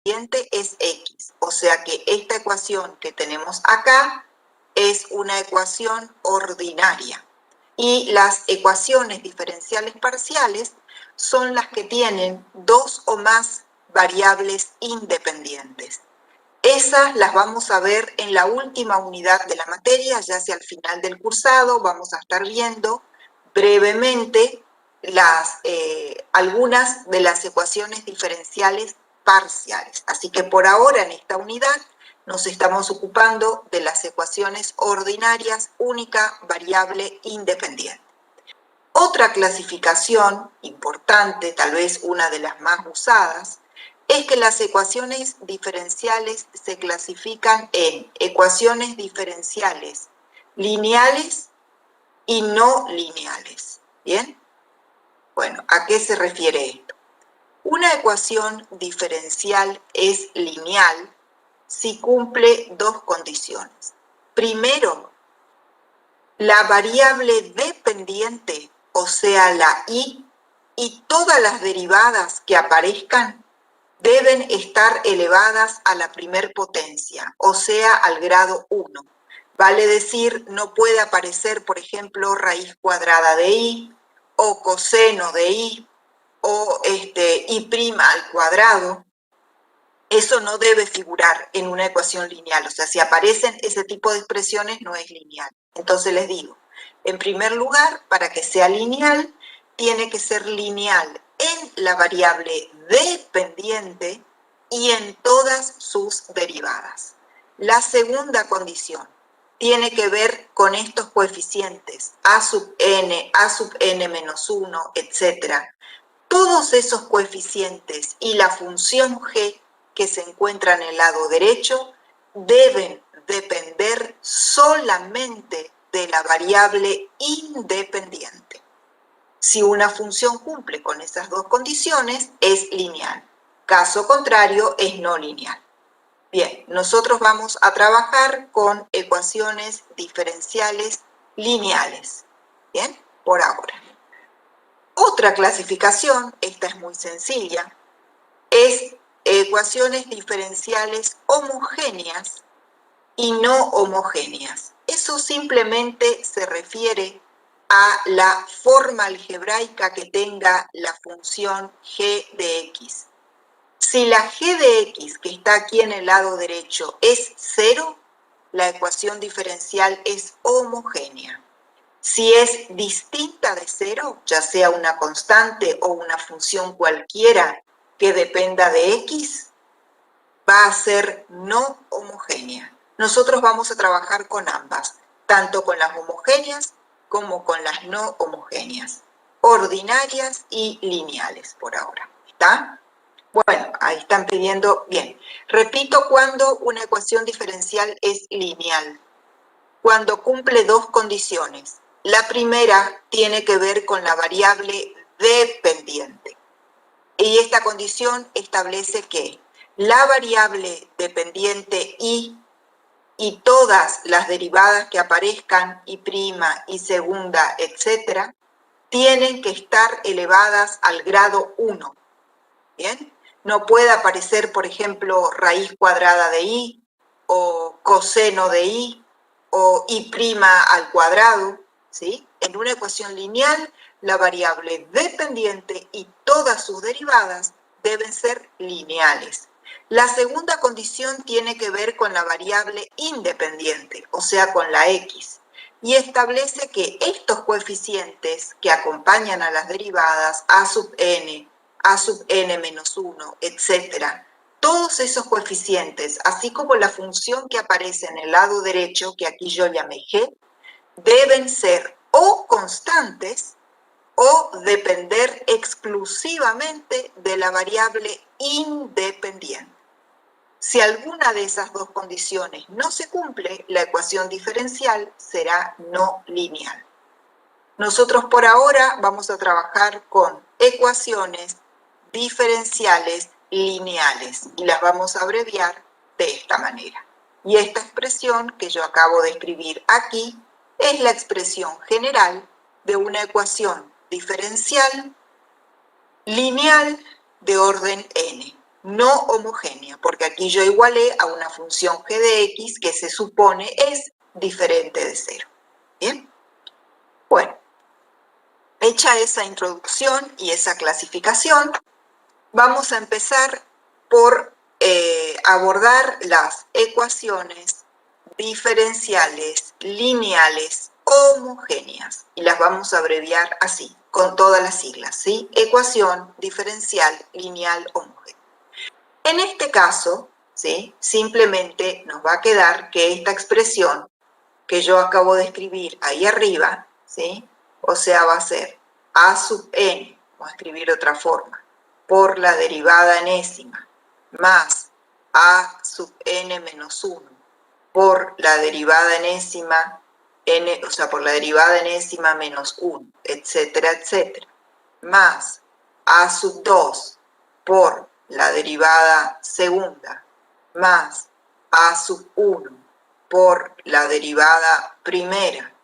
es X. O sea que esta ecuación que tenemos acá es una ecuación ordinaria. Y las ecuaciones diferenciales parciales son las que tienen dos o más variables independientes. Esas las vamos a ver en la última unidad de la materia, ya hacia el final del cursado. Vamos a estar viendo brevemente algunas de las ecuaciones diferenciales parciales. Así que por ahora en esta unidad nos estamos ocupando de las ecuaciones ordinarias única, variable, independiente. Otra clasificación importante, tal vez una de las más usadas, es que las ecuaciones diferenciales se clasifican en ecuaciones diferenciales lineales y no lineales. ¿Bien? Bueno, ¿a qué se refiere esto? Una ecuación diferencial es lineal si cumple dos condiciones. Primero, la variable dependiente, o sea, la y todas las derivadas que aparezcan deben estar elevadas a la primer potencia, o sea, al grado 1. Vale decir, no puede aparecer, por ejemplo, raíz cuadrada de y, o coseno de y, o y' al cuadrado. Eso no debe figurar en una ecuación lineal. O sea, si aparecen ese tipo de expresiones, no es lineal. Entonces les digo, en primer lugar, para que sea lineal, tiene que ser lineal en la variable dependiente y en todas sus derivadas. La segunda condición tiene que ver con estos coeficientes, a sub n menos 1, etc. Todos esos coeficientes y la función g que se encuentra en el lado derecho deben depender solamente de la variable independiente. Si una función cumple con esas dos condiciones, es lineal. Caso contrario, es no lineal. Bien, nosotros vamos a trabajar con ecuaciones diferenciales lineales. Bien, por ahora. Otra clasificación, esta es muy sencilla, es ecuaciones diferenciales homogéneas y no homogéneas. Eso simplemente se refiere a la forma algebraica que tenga la función g de x. Si la g de x, que está aquí en el lado derecho, es 0, la ecuación diferencial es homogénea. Si es distinta de 0, ya sea una constante o una función cualquiera que dependa de x, va a ser no homogénea. Nosotros vamos a trabajar con ambas, tanto con las homogéneas como con las no homogéneas, ordinarias y lineales por ahora. ¿Está? Bueno, ahí están pidiendo, bien. Repito, cuando una ecuación diferencial es lineal, cuando cumple dos condiciones. La primera tiene que ver con la variable dependiente. Y esta condición establece que la variable dependiente y todas las derivadas que aparezcan, y prima, y segunda, etc., tienen que estar elevadas al grado 1. ¿Bien? No puede aparecer, por ejemplo, raíz cuadrada de y, o coseno de y, o y' al cuadrado, ¿sí? En una ecuación lineal, la variable dependiente y todas sus derivadas deben ser lineales. La segunda condición tiene que ver con la variable independiente, o sea, con la x, y establece que estos coeficientes que acompañan a las derivadas a sub n, a sub n menos 1, etc., todos esos coeficientes, así como la función que aparece en el lado derecho, que aquí yo llamé g, deben ser o constantes o depender exclusivamente de la variable independiente. Si alguna de esas dos condiciones no se cumple, la ecuación diferencial será no lineal. Nosotros por ahora vamos a trabajar con ecuaciones diferenciales lineales y las vamos a abreviar de esta manera. Y esta expresión que yo acabo de escribir aquí es la expresión general de una ecuación diferencial lineal de orden n. no homogénea, porque aquí yo igualé a una función g de x que se supone es diferente de 0. ¿Bien? Bueno, hecha esa introducción y esa clasificación, vamos a empezar por abordar las ecuaciones diferenciales lineales homogéneas, y las vamos a abreviar así, con todas las siglas, ¿sí? Ecuación diferencial lineal homogénea. En este caso, ¿sí?, simplemente nos va a quedar que esta expresión que yo acabo de escribir ahí arriba, ¿sí?, o sea, va a ser a sub n, vamos a escribir de otra forma, por la derivada enésima, más a sub n menos 1, por la derivada enésima, n, o sea, por la derivada enésima menos 1, etcétera, etcétera, más a sub 2 por la derivada segunda, más a sub 1 por la derivada primera,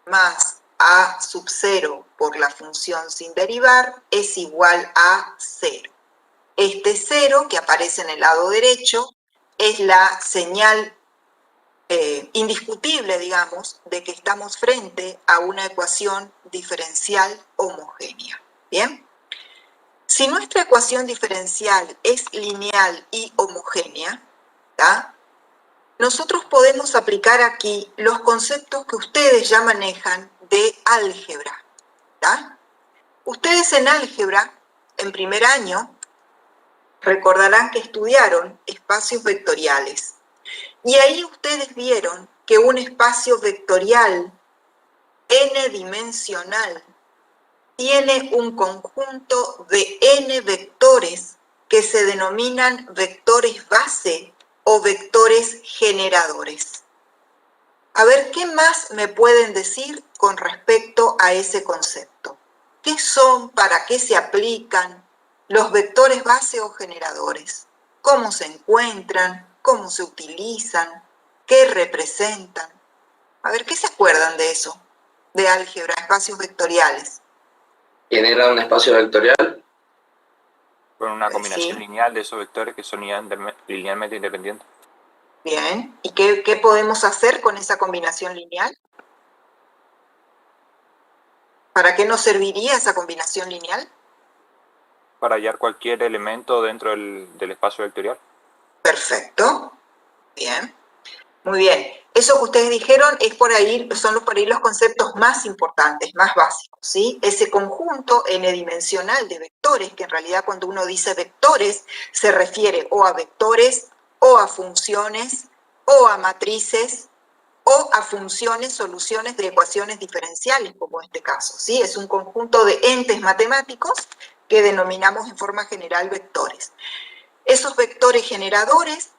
más a sub 0 por la función sin derivar, es igual a 0. Este 0 que aparece en el lado derecho es la señal indiscutible, digamos, de que estamos frente a una ecuación diferencial homogénea. ¿Bien? Si nuestra ecuación diferencial es lineal y homogénea, ¿tá?, nosotros podemos aplicar aquí los conceptos que ustedes ya manejan de álgebra, ¿tá? Ustedes en álgebra, en primer año, recordarán que estudiaron espacios vectoriales. Y ahí ustedes vieron que un espacio vectorial n-dimensional tiene un conjunto de n vectores que se denominan vectores base o vectores generadores. A ver, ¿qué más me pueden decir con respecto a ese concepto? ¿Qué son? ¿Para qué se aplican los vectores base o generadores? ¿Cómo se encuentran? ¿Cómo se utilizan? ¿Qué representan? A ver, ¿qué se acuerdan de eso? De álgebra, espacios vectoriales. Genera un espacio vectorial con una combinación Sí. lineal de esos vectores que son linealmente independientes. Bien, ¿y qué podemos hacer con esa combinación lineal? ¿Para qué nos serviría esa combinación lineal? Para hallar cualquier elemento dentro del espacio vectorial. Perfecto, bien, muy bien. Eso que ustedes dijeron es son por ahí los conceptos más importantes, más básicos, ¿sí? Ese conjunto n-dimensional de vectores, que en realidad cuando uno dice vectores, se refiere o a vectores, o a funciones, o a matrices, o a funciones, soluciones de ecuaciones diferenciales, como este caso, ¿sí? Es un conjunto de entes matemáticos que denominamos en forma general vectores. Esos vectores generadores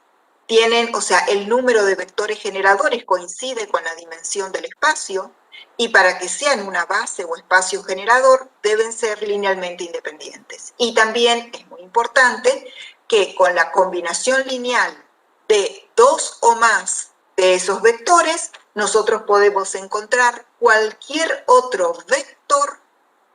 tienen, o sea, el número de vectores generadores coincide con la dimensión del espacio, y para que sean una base o espacio generador deben ser linealmente independientes. Y también es muy importante que con la combinación lineal de dos o más de esos vectores, nosotros podemos encontrar cualquier otro vector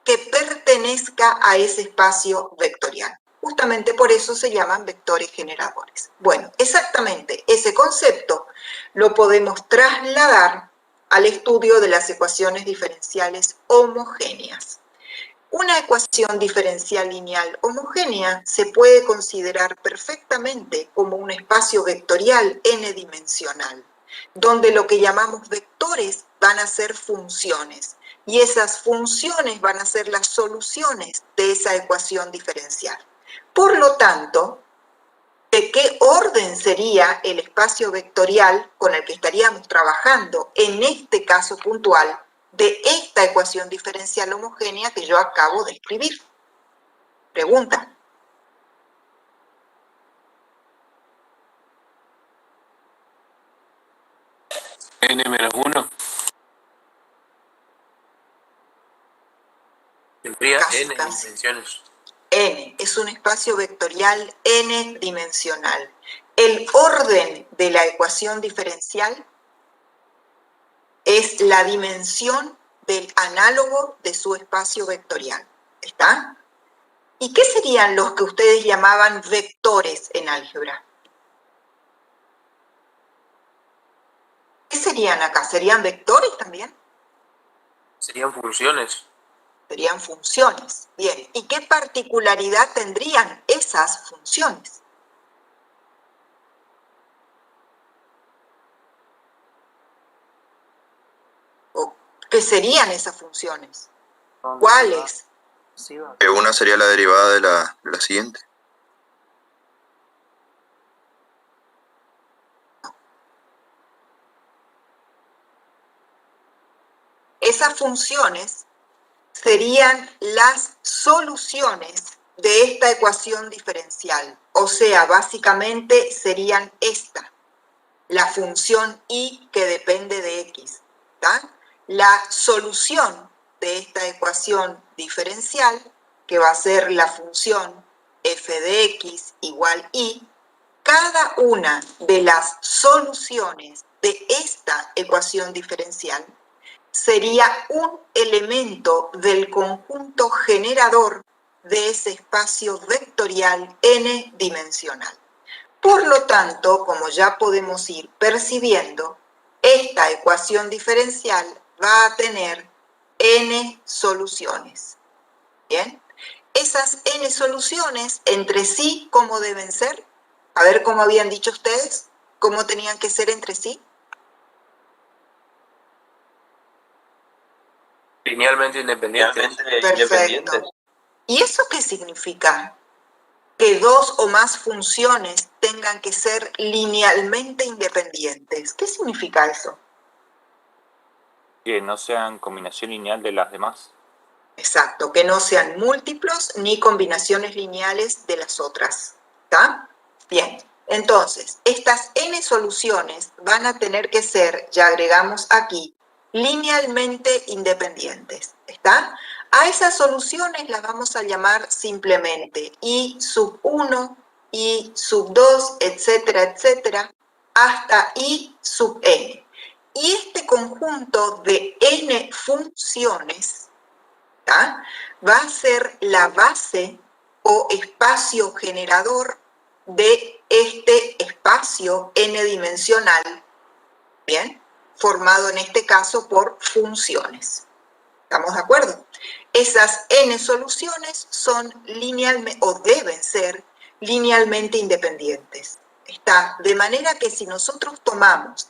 que pertenezca a ese espacio vectorial. Justamente por eso se llaman vectores generadores. Bueno, exactamente ese concepto lo podemos trasladar al estudio de las ecuaciones diferenciales homogéneas. Una ecuación diferencial lineal homogénea se puede considerar perfectamente como un espacio vectorial n-dimensional, donde lo que llamamos vectores van a ser funciones, y esas funciones van a ser las soluciones de esa ecuación diferencial. Por lo tanto, ¿de qué orden sería el espacio vectorial con el que estaríamos trabajando en este caso puntual de esta ecuación diferencial homogénea que yo acabo de escribir? Pregunta. n-1. Tendría n dimensiones. N es un espacio vectorial n-dimensional. El orden de la ecuación diferencial es la dimensión del análogo de su espacio vectorial. ¿Está? ¿Y qué serían los que ustedes llamaban vectores en álgebra? ¿Qué serían acá? ¿Serían vectores también? Serían funciones. Serían funciones. Bien, ¿y qué particularidad tendrían esas funciones? ¿O qué serían esas funciones? ¿Cuáles? Una sería la derivada de la siguiente. Esas funciones serían las soluciones de esta ecuación diferencial. O sea, básicamente serían esta, la función y que depende de x. ¿Tá? La solución de esta ecuación diferencial, que va a ser la función f de x igual y, cada una de las soluciones de esta ecuación diferencial sería un elemento del conjunto generador de ese espacio vectorial n-dimensional. Por lo tanto, como ya podemos ir percibiendo, esta ecuación diferencial va a tener n soluciones. ¿Bien? Esas n soluciones entre sí, ¿cómo deben ser? A ver cómo habían dicho ustedes, ¿cómo tenían que ser entre sí? Linealmente independientes. Perfecto. ¿Y eso qué significa? Que dos o más funciones tengan que ser linealmente independientes. ¿Qué significa eso? Que no sean combinación lineal de las demás. Exacto, que no sean múltiplos ni combinaciones lineales de las otras. ¿Está? Bien, entonces, estas n soluciones van a tener que ser, ya agregamos aquí, linealmente independientes. ¿Está? A esas soluciones las vamos a llamar simplemente I sub 1, I sub 2, etcétera, etcétera, hasta I sub n. Y este conjunto de n funciones, ¿tá?, va a ser la base o espacio generador de este espacio n-dimensional, ¿bien?, formado en este caso por funciones. ¿Estamos de acuerdo? Esas n soluciones son linealmente, o deben ser linealmente independientes. Está, de manera que si nosotros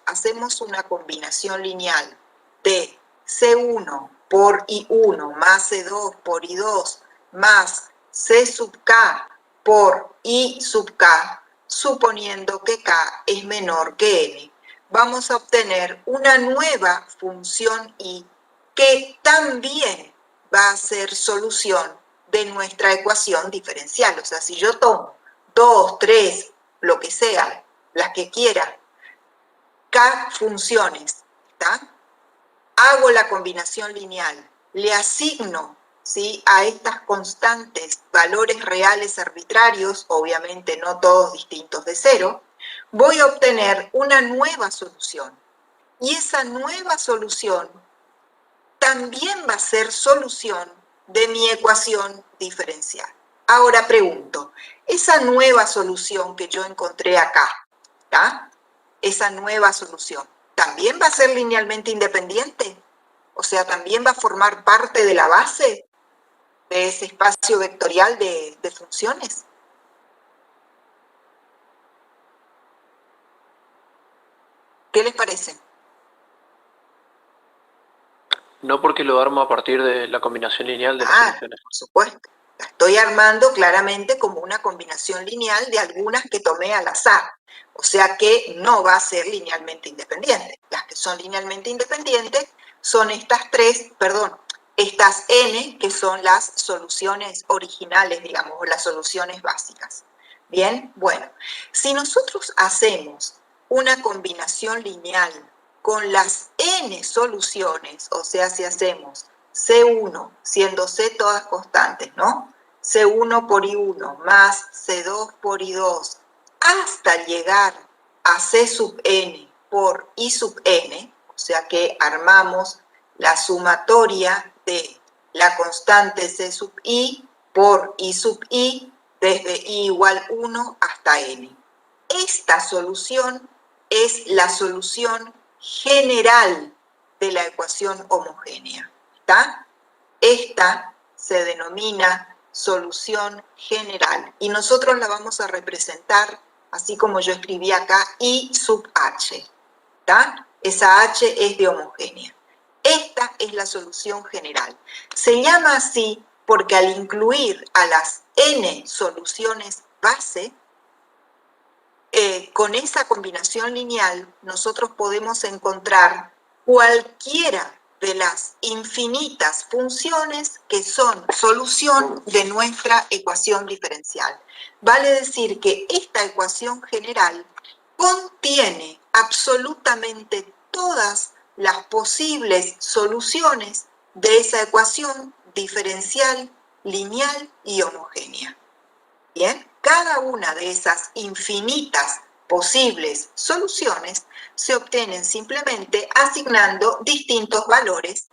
hacemos una combinación lineal de C1 por I1 más C2 por I2 más C sub K por I sub K, suponiendo que K es menor que N, vamos a obtener una nueva función I que también va a ser solución de nuestra ecuación diferencial. O sea, si yo tomo 2, 3, lo que sea, las que quiera, K funciones, ¿está?, hago la combinación lineal, le asigno, ¿sí?, a estas constantes valores reales arbitrarios, obviamente no todos distintos de cero, voy a obtener una nueva solución. Y esa nueva solución también va a ser solución de mi ecuación diferencial. Ahora pregunto, esa nueva solución que yo encontré acá, ¿tá?, esa nueva solución, ¿también va a ser linealmente independiente? O sea, ¿también va a formar parte de la base de ese espacio vectorial de funciones? ¿Qué les parece? No, porque lo armo a partir de la combinación lineal de las soluciones. Por supuesto. La estoy armando claramente como una combinación lineal de algunas que tomé al azar. O sea que no va a ser linealmente independiente. Las que son linealmente independientes son estas estas n, que son las soluciones originales, digamos, o las soluciones básicas. Bien, bueno, si nosotros hacemos una combinación lineal con las n soluciones, o sea, si hacemos C1, siendo C todas constantes, ¿no?, C1 por I1 más C2 por I2, hasta llegar a C sub n por I sub n, o sea que armamos la sumatoria de la constante C sub I por I sub I desde I igual 1 hasta N. Esta solución es la solución general de la ecuación homogénea. ¿Está? Esta se denomina solución general y nosotros la vamos a representar, así como yo escribí acá, I sub H. ¿Está? Esa H es de homogénea. Esta es la solución general. Se llama así porque al incluir a las N soluciones base, con esa combinación lineal nosotros podemos encontrar cualquiera de las infinitas funciones que son solución de nuestra ecuación diferencial. Vale decir que esta ecuación general contiene absolutamente todas las posibles soluciones de esa ecuación diferencial, lineal y homogénea. Bien, cada una de esas infinitas posibles soluciones se obtienen simplemente asignando distintos valores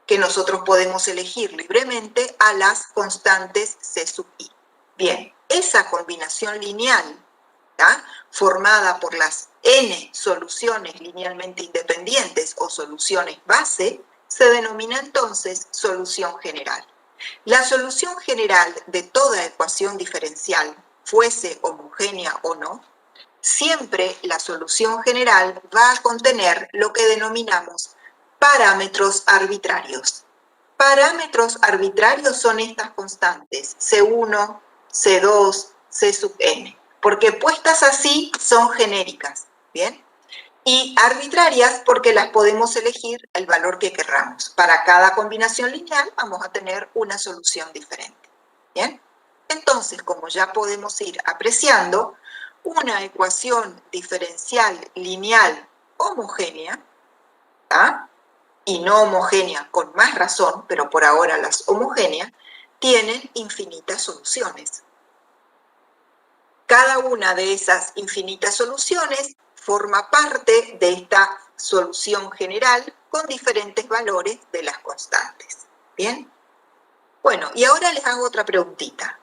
que nosotros podemos elegir libremente a las constantes C sub I. Bien, esa combinación lineal, ¿tá?, formada por las N soluciones linealmente independientes o soluciones base, se denomina entonces solución general. La solución general de toda ecuación diferencial, fuese homogénea o no, siempre la solución general va a contener lo que denominamos parámetros arbitrarios. Parámetros arbitrarios son estas constantes, C1, C2, C sub n, porque puestas así son genéricas, ¿bien? Y arbitrarias porque las podemos elegir el valor que querramos. Para cada combinación lineal vamos a tener una solución diferente, ¿bien? Entonces, como ya podemos ir apreciando, una ecuación diferencial lineal homogénea, ¿tá?, y no homogénea con más razón, pero por ahora las homogéneas, tienen infinitas soluciones. Cada una de esas infinitas soluciones forma parte de esta solución general con diferentes valores de las constantes. ¿Bien? Bueno, y ahora les hago otra preguntita.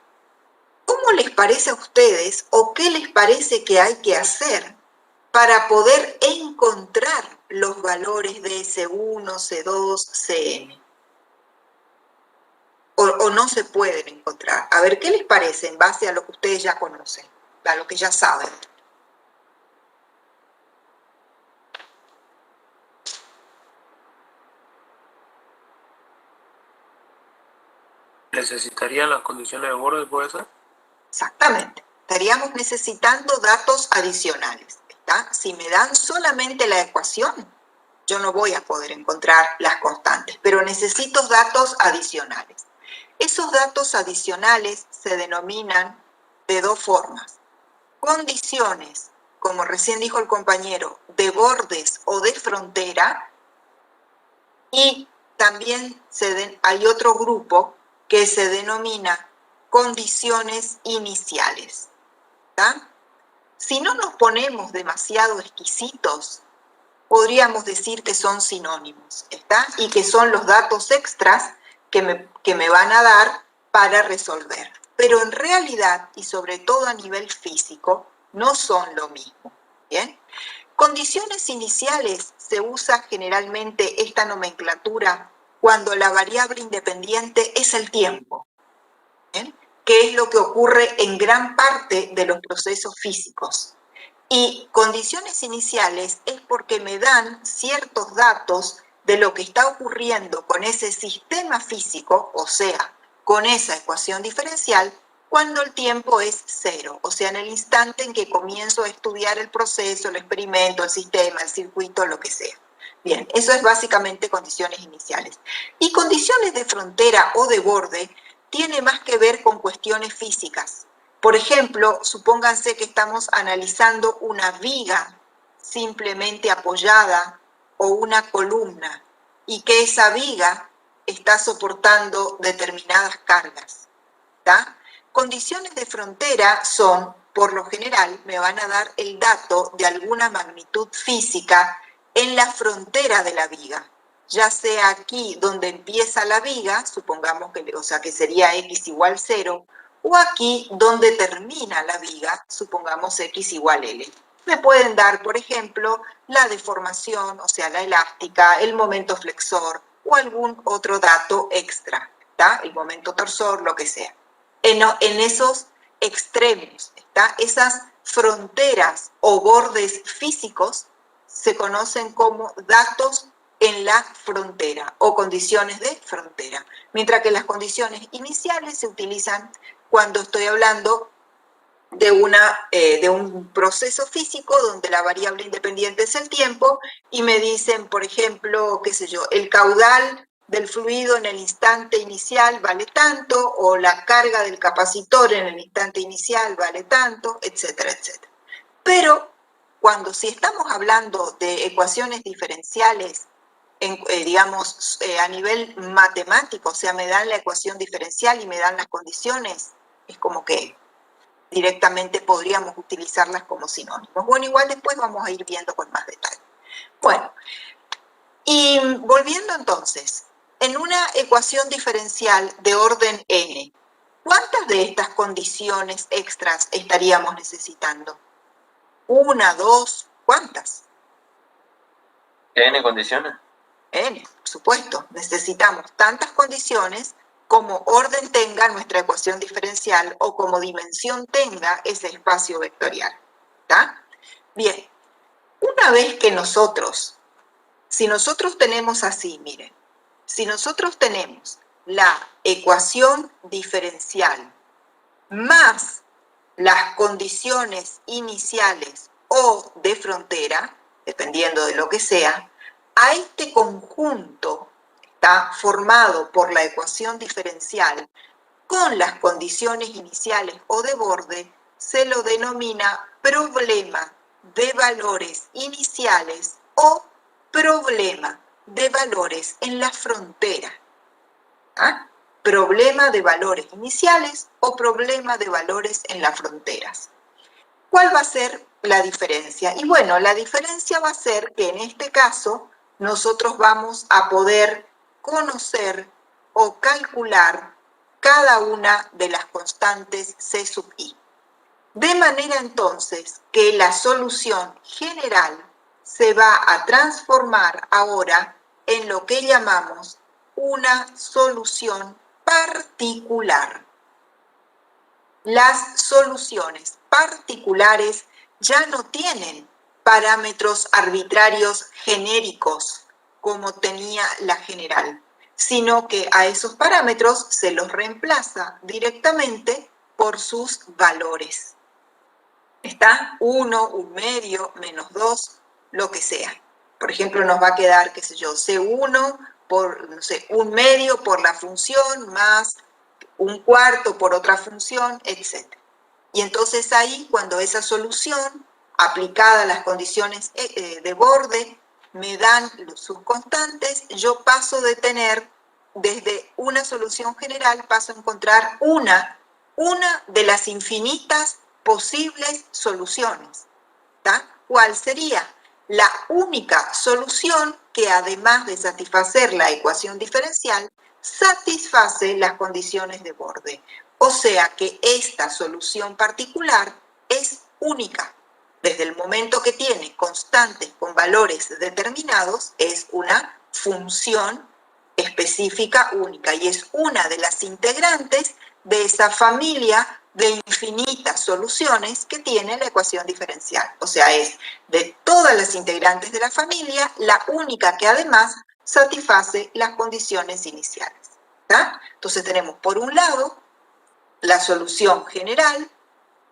¿Cómo les parece a ustedes o qué les parece que hay que hacer para poder encontrar los valores de C1, C2, Cn? O no se pueden encontrar. A ver, ¿qué les parece en base a lo que ustedes ya conocen, a lo que ya saben? ¿Necesitarían las condiciones de borde, puede ser? Exactamente. Estaríamos necesitando datos adicionales, ¿está? Si me dan solamente la ecuación, yo no voy a poder encontrar las constantes, pero necesito datos adicionales. Esos datos adicionales se denominan de dos formas. Condiciones, como recién dijo el compañero, de bordes o de frontera, y también hay otro grupo que se denomina condiciones iniciales. ¿Tá? Si no nos ponemos demasiado exquisitos, podríamos decir que son sinónimos, ¿está? Y que son los datos extras que me van a dar para resolver. Pero en realidad, y sobre todo a nivel físico, no son lo mismo. ¿Bien? Condiciones iniciales se usa generalmente esta nomenclatura cuando la variable independiente es el tiempo, ¿bien?, que es lo que ocurre en gran parte de los procesos físicos. Y condiciones iniciales es porque me dan ciertos datos de lo que está ocurriendo con ese sistema físico, o sea, con esa ecuación diferencial, cuando el tiempo es cero, o sea, en el instante en que comienzo a estudiar el proceso, el experimento, el sistema, el circuito, lo que sea. Bien, eso es básicamente condiciones iniciales. Y condiciones de frontera o de borde tiene más que ver con cuestiones físicas. Por ejemplo, supónganse que estamos analizando una viga simplemente apoyada o una columna y que esa viga está soportando determinadas cargas, ¿tá? Condiciones de frontera son, por lo general, me van a dar el dato de alguna magnitud física en la frontera de la viga. ya sea aquí donde empieza la viga, supongamos que, o sea, que sería x igual 0, o aquí donde termina la viga, supongamos x igual L. Me pueden dar, por ejemplo, la deformación, o sea, la elástica, el momento flexor o algún otro dato extra, ¿está? El momento torsor, lo que sea. En esos extremos, ¿está? Esas fronteras o bordes físicos se conocen como datos en la frontera o condiciones de frontera, mientras que las condiciones iniciales se utilizan cuando estoy hablando de un proceso físico donde la variable independiente es el tiempo y me dicen, por ejemplo, qué sé yo, el caudal del fluido en el instante inicial vale tanto, o la carga del capacitor en el instante inicial vale tanto, etcétera, etcétera. Pero si estamos hablando de ecuaciones diferenciales, digamos, a nivel matemático, o sea, me dan la ecuación diferencial y me dan las condiciones, es como que directamente podríamos utilizarlas como sinónimos. Bueno, igual después vamos a ir viendo con más detalle. Bueno, y volviendo entonces, en una ecuación diferencial de orden n, ¿cuántas de estas condiciones extras estaríamos necesitando? ¿Una, dos? ¿Cuántas? ¿N condiciones? N, por supuesto. Necesitamos tantas condiciones como orden tenga nuestra ecuación diferencial o como dimensión tenga ese espacio vectorial. ¿Está? Bien, una vez que si nosotros tenemos así, miren, si nosotros tenemos la ecuación diferencial más las condiciones iniciales o de frontera, dependiendo de lo que sea, a este conjunto está formado por la ecuación diferencial con las condiciones iniciales o de borde, se lo denomina problema de valores iniciales o problema de valores en la frontera. ¿Ah? Problema de valores iniciales o problema de valores en las fronteras. ¿Cuál va a ser la diferencia? Y bueno, la diferencia va a ser que en este caso nosotros vamos a poder conocer o calcular cada una de las constantes C sub i. De manera entonces que la solución general se va a transformar ahora en lo que llamamos una solución particular. Las soluciones particulares ya no tienen parámetros arbitrarios genéricos como tenía la general, sino que a esos parámetros se los reemplaza directamente por sus valores. ¿Está? 1, 1 medio, menos 2, lo que sea. Por ejemplo, nos va a quedar, qué sé yo, C1 por, no sé, 1 medio por la función más 1/4 por otra función, etc. Y entonces ahí, cuando esa solución, aplicada a las condiciones de borde, me dan sus constantes, yo paso de tener, desde una solución general, paso a encontrar una de las infinitas posibles soluciones. ¿Tá? ¿Cuál sería? La única solución que, además de satisfacer la ecuación diferencial, satisface las condiciones de borde. O sea que esta solución particular es única. Desde el momento que tiene constantes con valores determinados, es una función específica única y es una de las integrantes de esa familia de infinitas soluciones que tiene la ecuación diferencial. O sea, es de todas las integrantes de la familia, la única que además satisface las condiciones iniciales. ¿Tá? Entonces tenemos por un lado la solución general,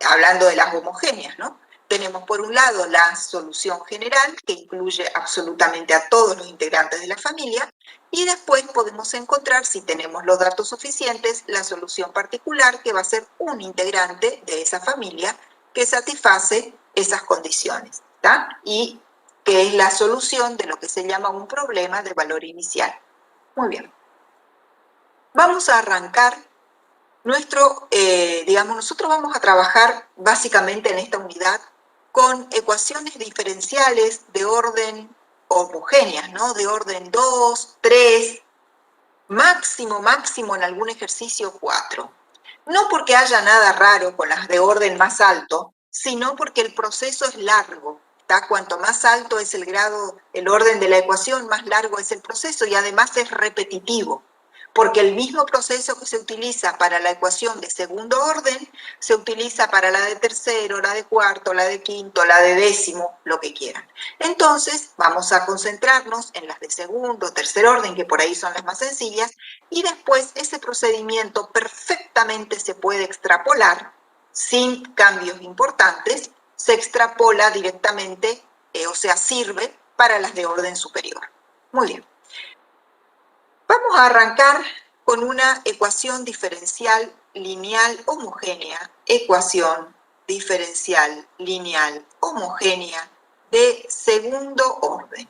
hablando de las homogéneas, ¿no? Tenemos por un lado la solución general, que incluye absolutamente a todos los integrantes de la familia, y después podemos encontrar, si tenemos los datos suficientes, la solución particular, que va a ser un integrante de esa familia que satisface esas condiciones, ¿tá? Y que es la solución de lo que se llama un problema de valor inicial. Muy bien. Vamos a arrancar nosotros vamos a trabajar básicamente en esta unidad con ecuaciones diferenciales de orden homogéneas, ¿no? De orden 2, 3, máximo en algún ejercicio 4. No porque haya nada raro con las de orden más alto, sino porque el proceso es largo. ¿Tá? Cuanto más alto es el grado, el orden de la ecuación, más largo es el proceso y además es repetitivo. Porque el mismo proceso que se utiliza para la ecuación de segundo orden, se utiliza para la de tercero, la de cuarto, la de quinto, la de décimo, lo que quieran. Entonces, vamos a concentrarnos en las de segundo, tercer orden, que por ahí son las más sencillas, y después ese procedimiento perfectamente se puede extrapolar, sin cambios importantes, se extrapola directamente, o sea, sirve para las de orden superior. Muy bien. Vamos a arrancar con una ecuación diferencial lineal homogénea, ecuación diferencial lineal homogénea de segundo orden.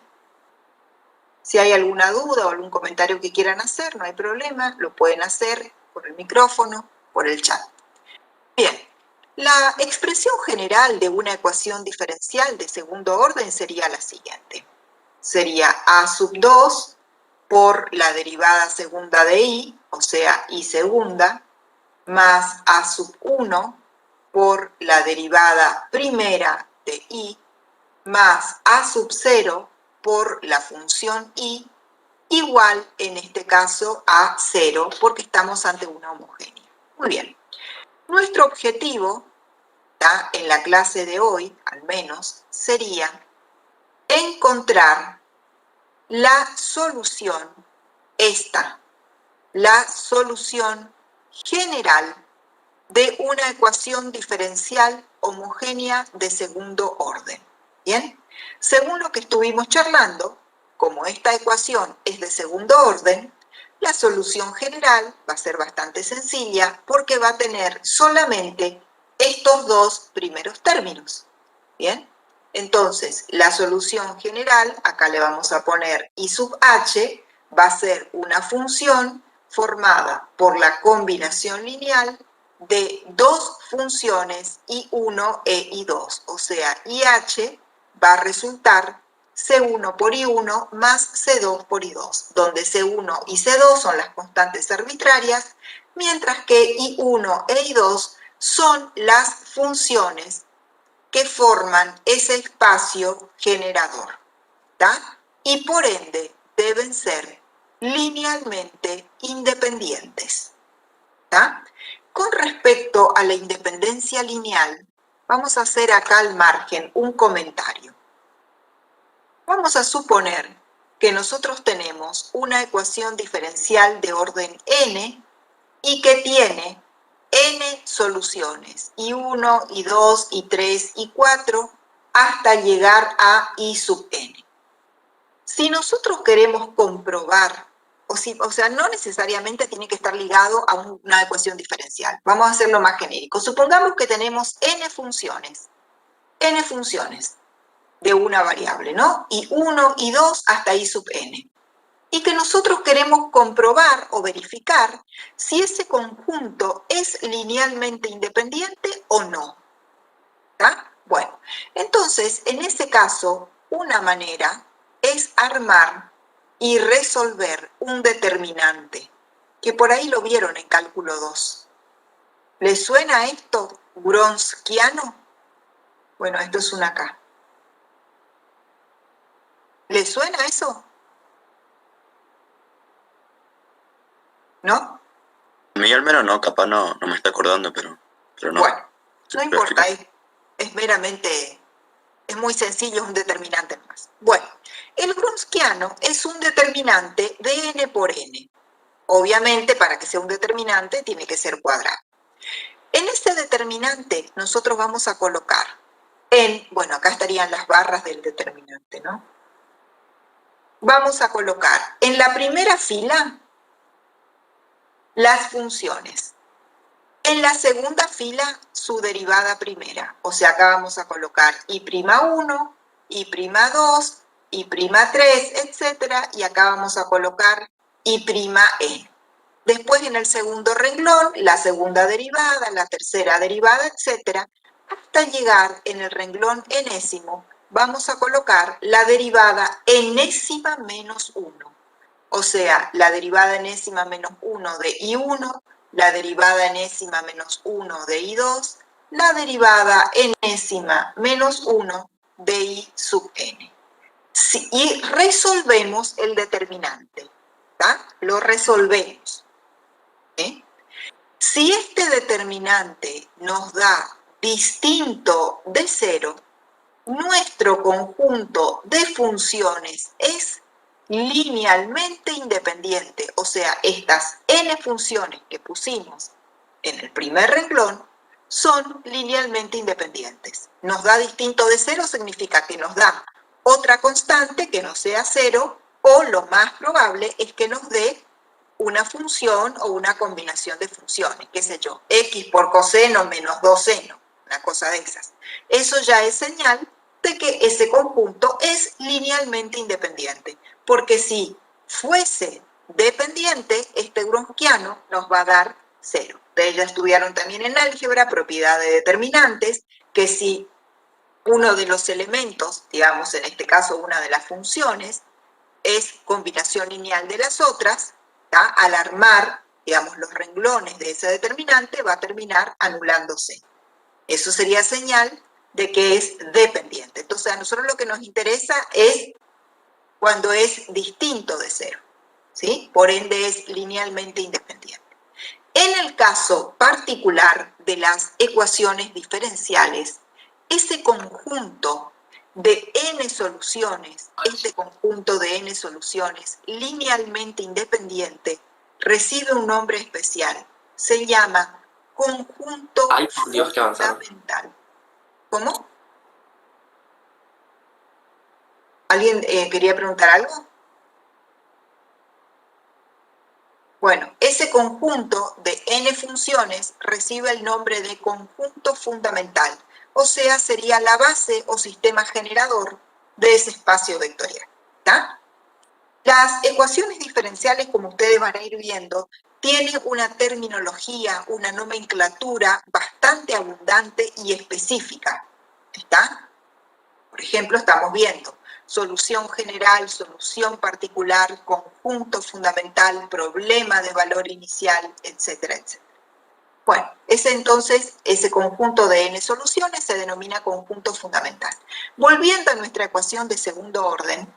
Si hay alguna duda o algún comentario que quieran hacer, no hay problema, lo pueden hacer por el micrófono, por el chat. Bien, la expresión general de una ecuación diferencial de segundo orden sería la siguiente. Sería a sub 2 por la derivada segunda de i, o sea, i segunda, más a sub 1 por la derivada primera de i, más a sub 0 por la función i, igual en este caso a 0, porque estamos ante una homogénea. Muy bien. Nuestro objetivo, ¿tá? En la clase de hoy, al menos, sería encontrar la solución, la solución general de una ecuación diferencial homogénea de segundo orden. ¿Bien? Según lo que estuvimos charlando, como esta ecuación es de segundo orden, la solución general va a ser bastante sencilla porque va a tener solamente estos dos primeros términos. ¿Bien? Entonces, la solución general, acá le vamos a poner i sub h, va a ser una función formada por la combinación lineal de dos funciones i1 e i2, o sea, IH va a resultar C1 por I1 más C2 por I2, donde C1 y C2 son las constantes arbitrarias, mientras que I1 e I2 son las funciones que forman ese espacio generador, ¿tá? Y por ende deben ser linealmente independientes, ¿tá? Con respecto a la independencia lineal, vamos a hacer acá al margen un comentario. Vamos a suponer que nosotros tenemos una ecuación diferencial de orden n y que tiene n soluciones, i1, i2, i3, i4, hasta llegar a i sub n. Si nosotros queremos comprobar, o sea, no necesariamente tiene que estar ligado a una ecuación diferencial. Vamos a hacerlo más genérico. Supongamos que tenemos n funciones de una variable, ¿no? I1, I2 hasta i sub n. Y que nosotros queremos comprobar o verificar si ese conjunto es linealmente independiente o no. ¿Tá? Bueno, entonces, en ese caso, una manera es armar y resolver un determinante, que por ahí lo vieron en cálculo 2. ¿Les suena esto Wronskiano? Bueno, esto es una K. ¿Les suena eso? ¿No? A mí al menos no, capaz no me está acordando, pero no. Bueno, no importa, es meramente, es muy sencillo, es un determinante más. Bueno, el Wronskiano es un determinante de n por n. Obviamente, para que sea un determinante, tiene que ser cuadrado. En ese determinante, nosotros vamos a colocar bueno, acá estarían las barras del determinante, ¿no? Vamos a colocar en la primera fila las funciones. En la segunda fila, su derivada primera. O sea, acá vamos a colocar i'1, i'2, i'3, etcétera, y acá vamos a colocar i'e. Después, en el segundo renglón, la segunda derivada, la tercera derivada, etcétera, hasta llegar en el renglón enésimo, vamos a colocar la derivada enésima menos 1. O sea, la derivada enésima menos 1 de I1, la derivada enésima menos 1 de I2, la derivada enésima menos 1 de I sub n. Y resolvemos el determinante. ¿Tá? Lo resolvemos. ¿Sí? Si este determinante nos da distinto de 0, nuestro conjunto de funciones es linealmente independiente. O sea, estas n funciones que pusimos en el primer renglón son linealmente independientes. Nos da distinto de 0 significa que nos da otra constante que no sea 0, o lo más probable es que nos dé una función o una combinación de funciones, qué sé yo, x por coseno menos 2 seno, una cosa de esas. Eso ya es señal de que ese conjunto es linealmente independiente, porque si fuese dependiente, este Wronskiano nos va a dar 0. Ustedes ya estudiaron también en álgebra propiedad de determinantes, que si uno de los elementos, digamos en este caso una de las funciones, es combinación lineal de las otras, ¿tá? Al armar, digamos, los renglones de ese determinante va a terminar anulándose. Eso sería señal de que es dependiente. Entonces a nosotros lo que nos interesa es cuando es distinto de 0, ¿sí? Por ende es linealmente independiente. En el caso particular de las ecuaciones diferenciales, ese conjunto de n soluciones, este conjunto de n soluciones linealmente independiente, recibe un nombre especial. Se llama conjunto Ay, por Dios, qué avanzado. fundamental. ¿Cómo? ¿Alguien quería preguntar algo? Bueno, ese conjunto de n funciones recibe el nombre de conjunto fundamental, o sea, sería la base o sistema generador de ese espacio vectorial. ¿Tá? Las ecuaciones diferenciales, como ustedes van a ir viendo, tienen una terminología, una nomenclatura bastante abundante y específica. ¿Está? Por ejemplo, estamos viendo solución general, solución particular, conjunto fundamental, problema de valor inicial, etcétera, etcétera. Bueno, ese conjunto de n soluciones se denomina conjunto fundamental. Volviendo a nuestra ecuación de segundo orden,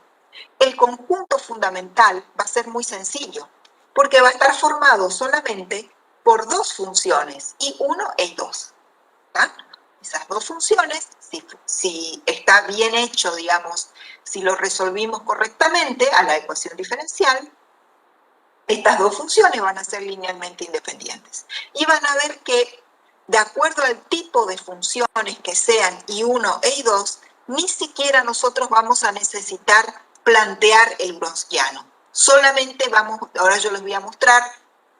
el conjunto fundamental va a ser muy sencillo, porque va a estar formado solamente por dos funciones, I1 e I2. ¿Tá? Esas dos funciones, si está bien hecho, digamos, si lo resolvimos correctamente a la ecuación diferencial, estas dos funciones van a ser linealmente independientes. Y van a ver que, de acuerdo al tipo de funciones que sean I1 e I2, ni siquiera nosotros vamos a necesitar plantear el Wronskiano. Solamente ahora yo les voy a mostrar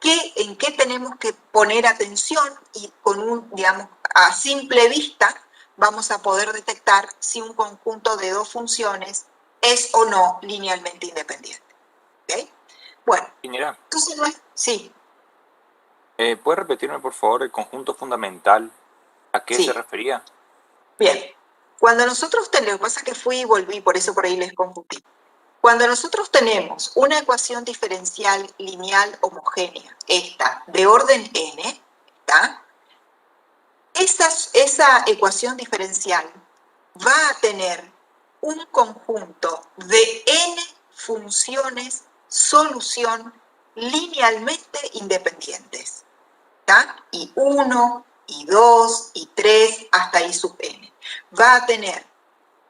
en qué tenemos que poner atención y digamos, a simple vista vamos a poder detectar si un conjunto de dos funciones es o no linealmente independiente. ¿Okay? Bueno, Ingeniera, entonces, sí. ¿puede repetirme por favor el conjunto fundamental? ¿A qué Sí. se refería? Bien, cuando nosotros tenemos, lo que pasa es que fui y volví, por eso por ahí les confundí. Cuando nosotros tenemos una ecuación diferencial lineal homogénea, esta, de orden n, ¿tá? Esa ecuación diferencial va a tener un conjunto de n funciones solución linealmente independientes. ¿Tá? I1, I2, I3, hasta I sub n. Va a tener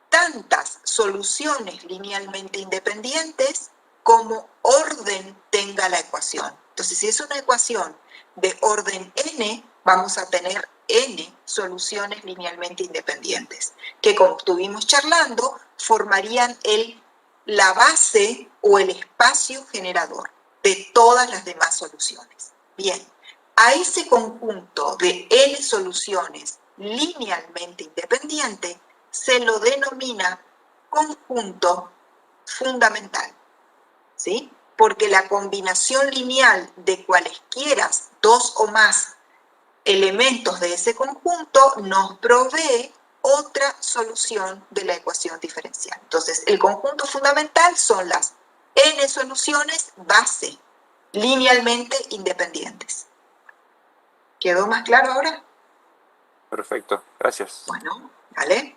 tantas soluciones linealmente independientes como orden tenga la ecuación. Entonces, si es una ecuación de orden n, vamos a tener n soluciones linealmente independientes, que como estuvimos charlando, formarían la base o el espacio generador de todas las demás soluciones. Bien, a ese conjunto de n soluciones linealmente independiente se lo denomina conjunto fundamental, ¿sí? Porque la combinación lineal de cualesquiera dos o más elementos de ese conjunto nos provee otra solución de la ecuación diferencial. Entonces, el conjunto fundamental son las n soluciones base, linealmente independientes. ¿Quedó más claro ahora? Perfecto, gracias. Bueno, ¿vale?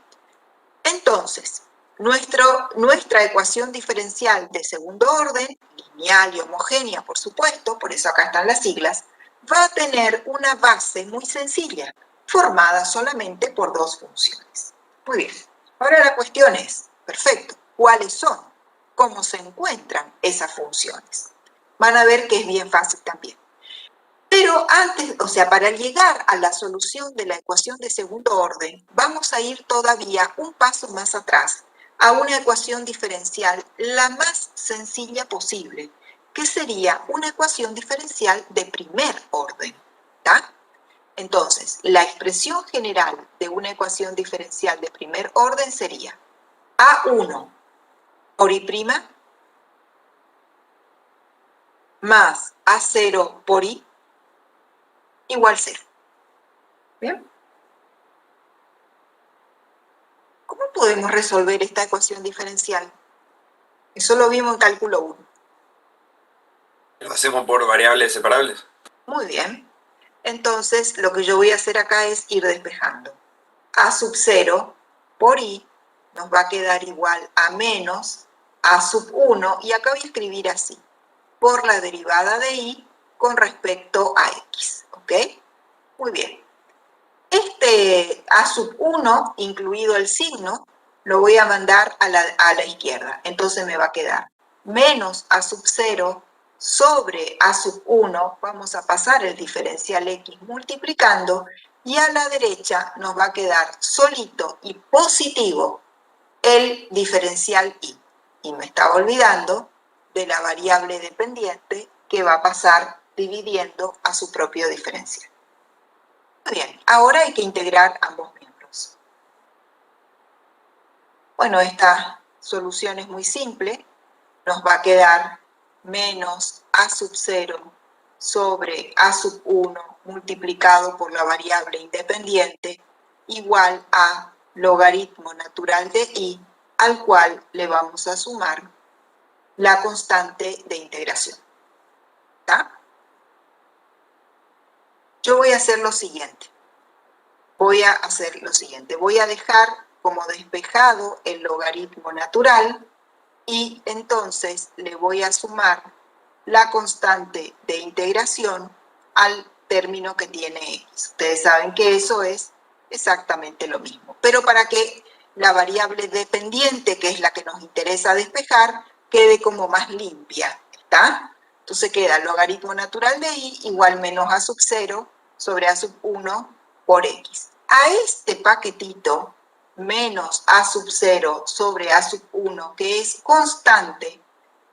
Entonces, nuestra ecuación diferencial de segundo orden, lineal y homogénea, por supuesto, por eso acá están las siglas, va a tener una base muy sencilla, formada solamente por dos funciones. Muy bien. Ahora la cuestión es, perfecto, ¿cuáles son? ¿Cómo se encuentran esas funciones? Van a ver que es bien fácil también. Pero antes, o sea, para llegar a la solución de la ecuación de segundo orden, vamos a ir todavía un paso más atrás, a una ecuación diferencial la más sencilla posible, que sería una ecuación diferencial de primer orden, ¿tá? Entonces, la expresión general de una ecuación diferencial de primer orden sería A1 por I' más A0 por I igual 0. ¿Bien? ¿Cómo podemos resolver esta ecuación diferencial? Eso lo vimos en cálculo 1. ¿Lo hacemos por variables separables? Muy bien. Entonces, lo que yo voy a hacer acá es ir despejando. A sub 0 por I nos va a quedar igual a menos A sub 1, y acá voy a escribir así, por la derivada de I con respecto a X. ¿Ok? Muy bien. Este A sub 1, incluido el signo, lo voy a mandar a la izquierda. Entonces me va a quedar menos A sub 0 sobre A sub 1. Vamos a pasar el diferencial X multiplicando, y a la derecha nos va a quedar solito y positivo el diferencial Y. Y me estaba olvidando de la variable dependiente que va a pasar dividiendo a su propio diferencial. Muy bien, ahora hay que integrar ambos miembros. Bueno, esta solución es muy simple. Nos va a quedar menos A sub 0 sobre A sub 1 multiplicado por la variable independiente igual a logaritmo natural de I, al cual le vamos a sumar la constante de integración. ¿Está? Yo voy a hacer lo siguiente. Voy a dejar como despejado el logaritmo natural, y entonces le voy a sumar la constante de integración al término que tiene X. Ustedes saben que eso es exactamente lo mismo. Pero para que la variable dependiente, que es la que nos interesa despejar, quede como más limpia, ¿está? Entonces queda el logaritmo natural de I igual menos A sub 0 sobre A sub 1 por X. A este paquetito, menos A sub 0 sobre A sub 1, que es constante,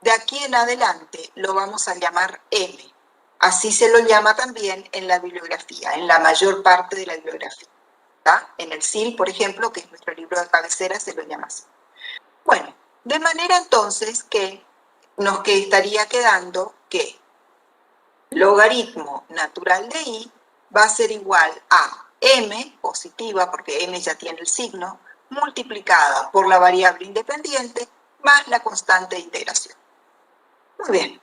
de aquí en adelante lo vamos a llamar M. Así se lo llama también en la bibliografía, en la mayor parte de la bibliografía. ¿Tá? En el SIL, por ejemplo, que es nuestro libro de cabecera, se lo llama así. Bueno, de manera entonces que nos estaría quedando que logaritmo natural de I va a ser igual a M, positiva, porque M ya tiene el signo, multiplicada por la variable independiente más la constante de integración. Muy bien,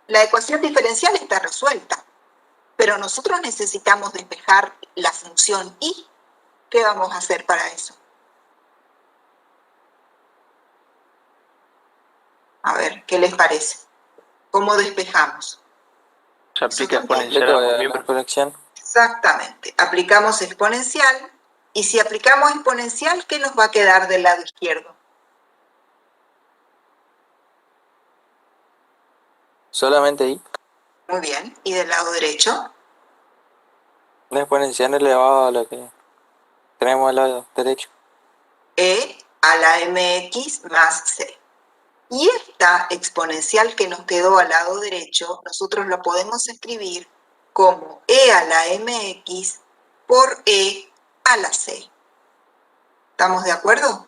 la ecuación diferencial está resuelta, pero nosotros necesitamos despejar la función Y. ¿Qué vamos a hacer para eso? A ver, ¿qué les parece? ¿Cómo despejamos? Se aplica exponencial a ambos miembros. Exactamente. Aplicamos exponencial, y si aplicamos exponencial, ¿qué nos va a quedar del lado izquierdo? Solamente I. Muy bien. ¿Y del lado derecho? La exponencial elevado a lo que tenemos al lado derecho. E a la mx más c. Y esta exponencial que nos quedó al lado derecho, nosotros lo podemos escribir como e a la mx por e a la c. ¿Estamos de acuerdo?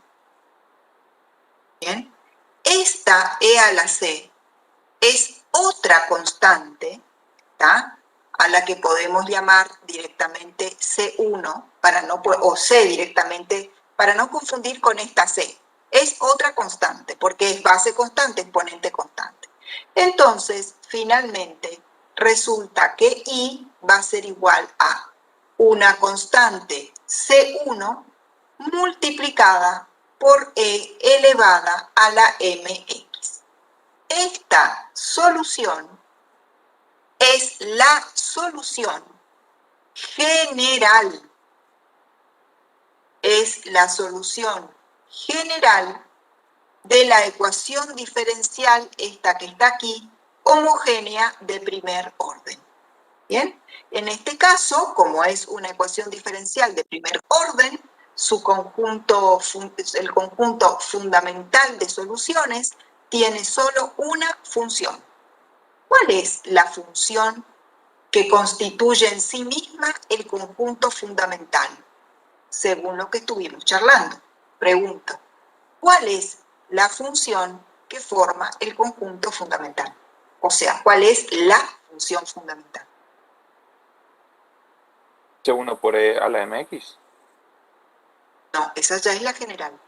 Bien. Esta e a la c es otra constante, ¿tá? A la que podemos llamar directamente C1, o C directamente para no confundir con esta C. Es otra constante, porque es base constante, exponente constante. Entonces, finalmente, resulta que I va a ser igual a una constante C1 multiplicada por E elevada a la mx. Esta solución es la solución general. Es la solución general de la ecuación diferencial, esta que está aquí, homogénea de primer orden. ¿Bien? En este caso, como es una ecuación diferencial de primer orden, el conjunto fundamental de soluciones tiene solo una función. ¿Cuál es la función que constituye en sí misma el conjunto fundamental? Según lo que estuvimos charlando. Pregunto, ¿cuál es la función que forma el conjunto fundamental? O sea, ¿cuál es la función fundamental? C1 por E a la mx. No, esa ya es la general.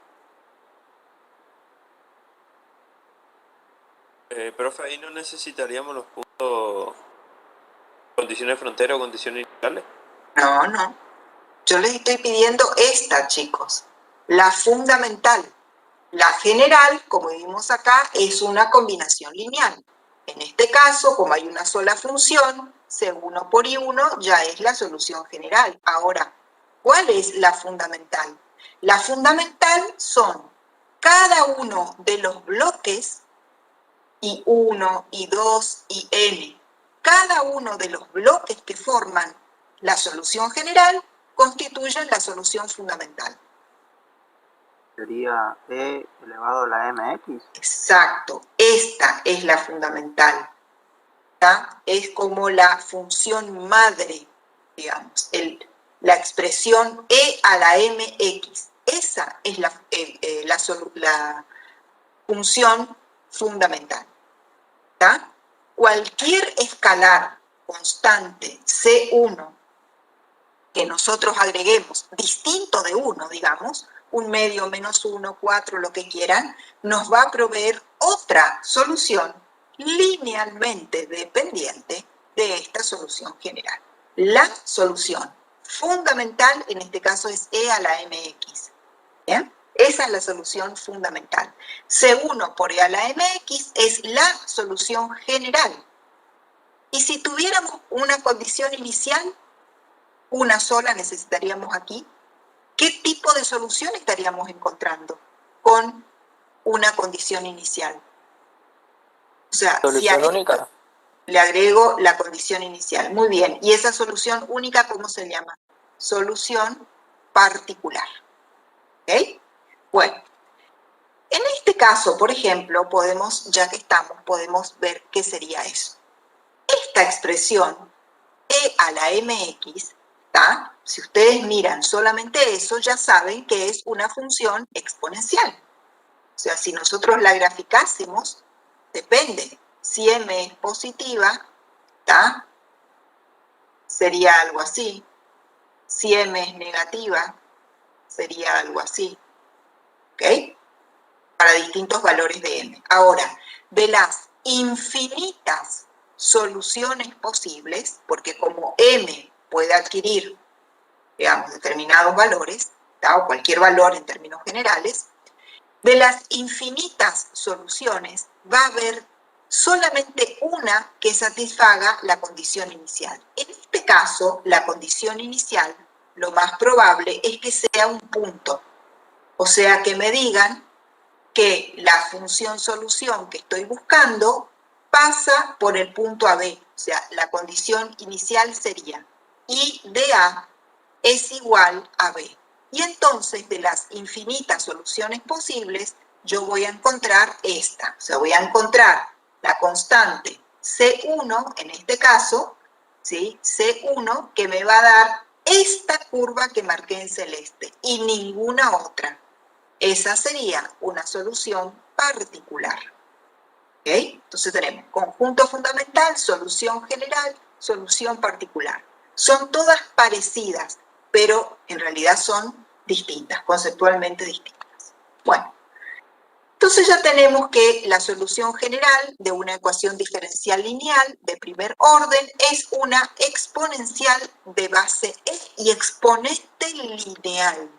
Profe, ahí no necesitaríamos los puntos, condiciones de frontera o condiciones iniciales. No, no. Yo les estoy pidiendo esta, chicos. La fundamental. La general, como vimos acá, es una combinación lineal. En este caso, como hay una sola función, C1 por I1 ya es la solución general. Ahora, ¿cuál es la fundamental? La fundamental son cada uno de los bloques, I1, I2, y N. Cada uno de los bloques que forman la solución general constituyen la solución fundamental. Sería E elevado a la mx. Exacto, esta es la fundamental. ¿Tá? Es como la función madre, digamos, la expresión E a la mx. Esa es la función fundamental. ¿Tá? Cualquier escalar constante C1 que nosotros agreguemos, distinto de 1, digamos, un medio, menos 1, 4, lo que quieran, nos va a proveer otra solución linealmente dependiente de esta solución general. La solución fundamental, en este caso, es E a la mx. ¿Bien? Esa es la solución fundamental. C1 por E a la mx es la solución general. Y si tuviéramos una condición inicial, una sola necesitaríamos aquí, ¿qué tipo de solución estaríamos encontrando con una condición inicial? O sea, Solución única. le agrego la condición inicial. Muy bien. ¿Y esa solución única cómo se llama? Solución particular. ¿Ok? Bueno, en este caso, por ejemplo, podemos, ya que estamos, podemos ver qué sería eso. Esta expresión, E a la mx, ¿tá? Si ustedes miran solamente eso, ya saben que es una función exponencial. O sea, si nosotros la graficásemos, depende. Si m es positiva, ¿tá? Sería algo así. Si m es negativa, sería algo así. ¿Ok? Para distintos valores de m. Ahora, de las infinitas soluciones posibles, porque como m puede adquirir, digamos, determinados valores, ¿tá? O cualquier valor en términos generales, de las infinitas soluciones va a haber solamente una que satisfaga la condición inicial. En este caso, la condición inicial, lo más probable es que sea un punto. O sea, que me digan que la función solución que estoy buscando pasa por el punto AB. O sea, la condición inicial sería I de A es igual a B. Y entonces, de las infinitas soluciones posibles, yo voy a encontrar esta. O sea, voy a encontrar la constante C1, en este caso, ¿sí? C1, que me va a dar esta curva que marqué en celeste y ninguna otra. Esa sería una solución particular. ¿Ok? Entonces tenemos conjunto fundamental, solución general, solución particular. Son todas parecidas, pero en realidad son distintas, conceptualmente distintas. Bueno, entonces ya tenemos que la solución general de una ecuación diferencial lineal de primer orden es una exponencial de base e y exponente lineal.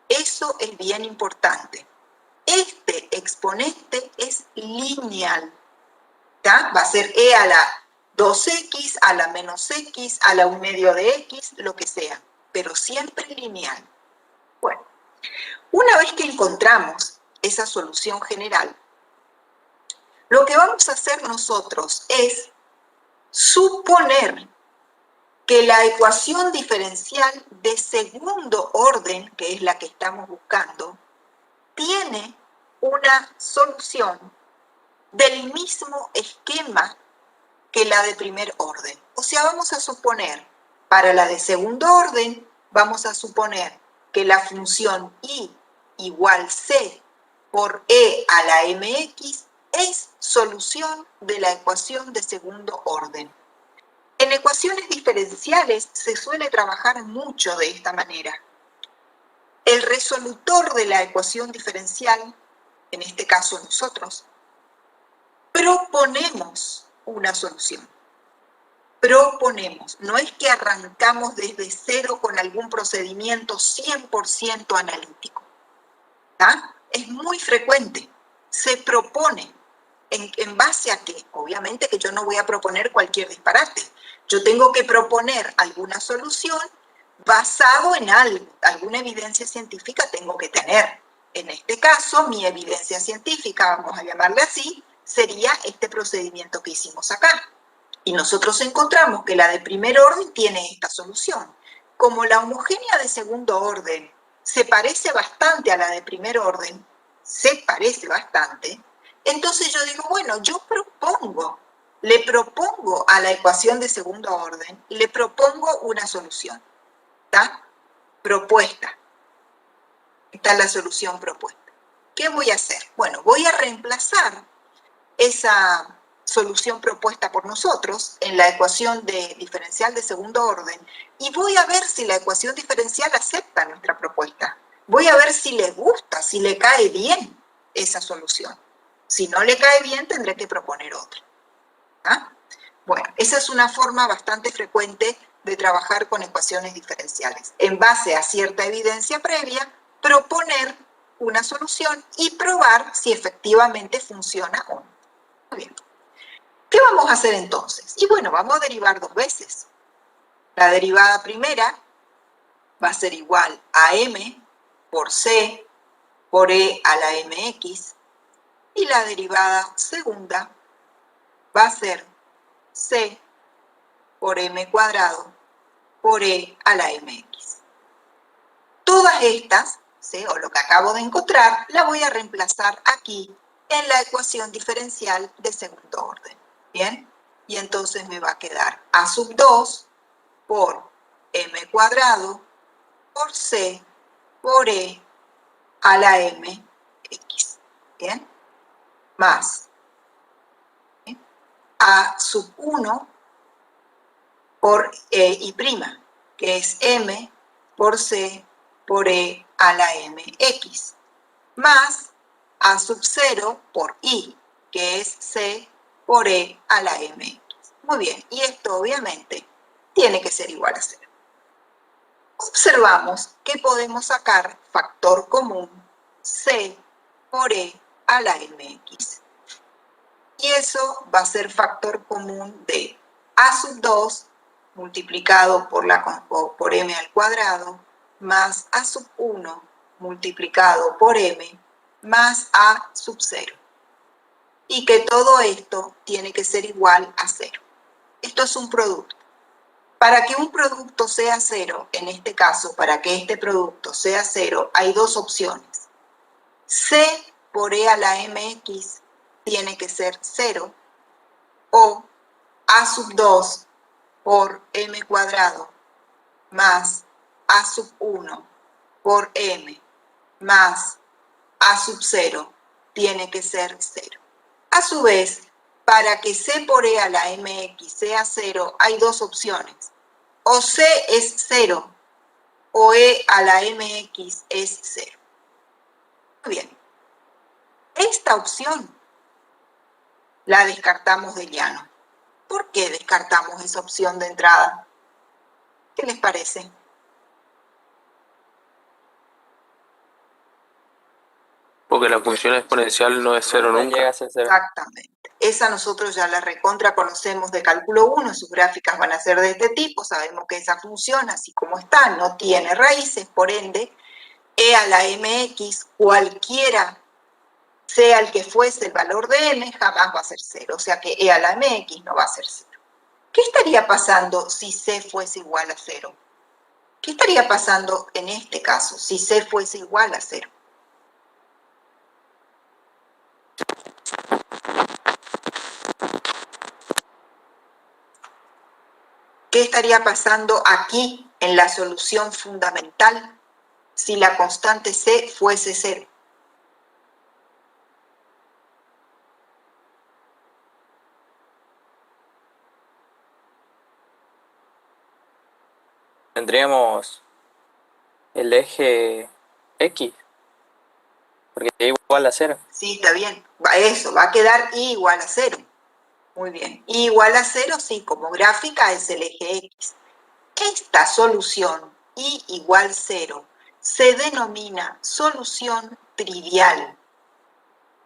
Eso es bien importante. Este exponente es lineal. ¿Tá? Va a ser e a la 2x, a la menos x, a la 1 medio de x, lo que sea, pero siempre lineal. Bueno, una vez que encontramos esa solución general, lo que vamos a hacer nosotros es suponer que la ecuación diferencial de segundo orden, que es la que estamos buscando, tiene una solución del mismo esquema que la de primer orden. O sea, vamos a suponer, para la de segundo orden, vamos a suponer que la función y igual c por e a la mx es solución de la ecuación de segundo orden. En ecuaciones diferenciales se suele trabajar mucho de esta manera. El resolutor de la ecuación diferencial, en este caso nosotros, proponemos una solución. Proponemos. No es que arrancamos desde cero con algún procedimiento 100% analítico. ¿Tá? Es muy frecuente. Se propone. ¿En base a qué? Obviamente que yo no voy a proponer cualquier disparate. Yo tengo que proponer alguna solución basado en algo. Alguna evidencia científica tengo que tener. En este caso, mi evidencia científica, vamos a llamarle así, sería este procedimiento que hicimos acá. Y nosotros encontramos que la de primer orden tiene esta solución. Como la homogénea de segundo orden se parece bastante a la de primer orden, entonces yo digo, bueno, yo le propongo a la ecuación de segundo orden, le propongo una solución. ¿Está? Propuesta. Esta es la solución propuesta. ¿Qué voy a hacer? Bueno, voy a reemplazar esa solución propuesta por nosotros en la ecuación diferencial de segundo orden y voy a ver si la ecuación diferencial acepta nuestra propuesta. Voy a ver si le gusta, si le cae bien esa solución. Si no le cae bien, tendré que proponer otra. ¿Ah? Bueno, esa es una forma bastante frecuente de trabajar con ecuaciones diferenciales. En base a cierta evidencia previa, proponer una solución y probar si efectivamente funciona o no. Muy bien. ¿Qué vamos a hacer entonces? Y bueno, vamos a derivar dos veces. La derivada primera va a ser igual a m por c por e a la mx y la derivada segunda va a ser c por m cuadrado por e a la mx. Todas estas, ¿sí? O lo que acabo de encontrar, la voy a reemplazar aquí en la ecuación diferencial de segundo orden. ¿Bien? Y entonces me va a quedar a sub 2 por m cuadrado por c por e a la mx. ¿Bien? Más a sub 1 por e y prima, que es m por c por e a la mx, más a sub 0 por i, que es c por e a la mx. Muy bien, y esto obviamente tiene que ser igual a 0. Observamos que podemos sacar factor común c por e a la mx. Y eso va a ser factor común de a sub 2 multiplicado por m al cuadrado más a sub 1 multiplicado por m más a sub 0. Y que todo esto tiene que ser igual a 0. Esto es un producto. Para que un producto sea 0, en este caso, para que este producto sea 0, hay dos opciones. C por e a la mx tiene que ser 0, o a sub 2 por m cuadrado más a sub 1 por m más a sub 0 tiene que ser 0. A su vez, para que c por e a la mx sea 0, hay dos opciones. O c es 0 o e a la mx es 0. Muy bien. Esta opción la descartamos de llano. ¿Por qué descartamos esa opción de entrada? ¿Qué les parece? Porque la función exponencial no es cero No nunca. llega a ser cero. Exactamente. Esa nosotros ya la recontra conocemos de cálculo 1, sus gráficas van a ser de este tipo, sabemos que esa función, así como está, no tiene raíces, por ende, e a la mx, cualquiera sea el que fuese el valor de m, jamás va a ser 0, o sea que e a la mx no va a ser 0. ¿Qué estaría pasando si c fuese igual a 0? ¿Qué estaría pasando en este caso si c fuese igual a 0? ¿Qué estaría pasando aquí en la solución fundamental si la constante c fuese 0? Tendríamos el eje X, porque es igual a 0. Sí, está bien. Eso, va a quedar i igual a 0. Muy bien. I igual a 0, sí, como gráfica es el eje X. Esta solución, i igual 0, se denomina solución trivial.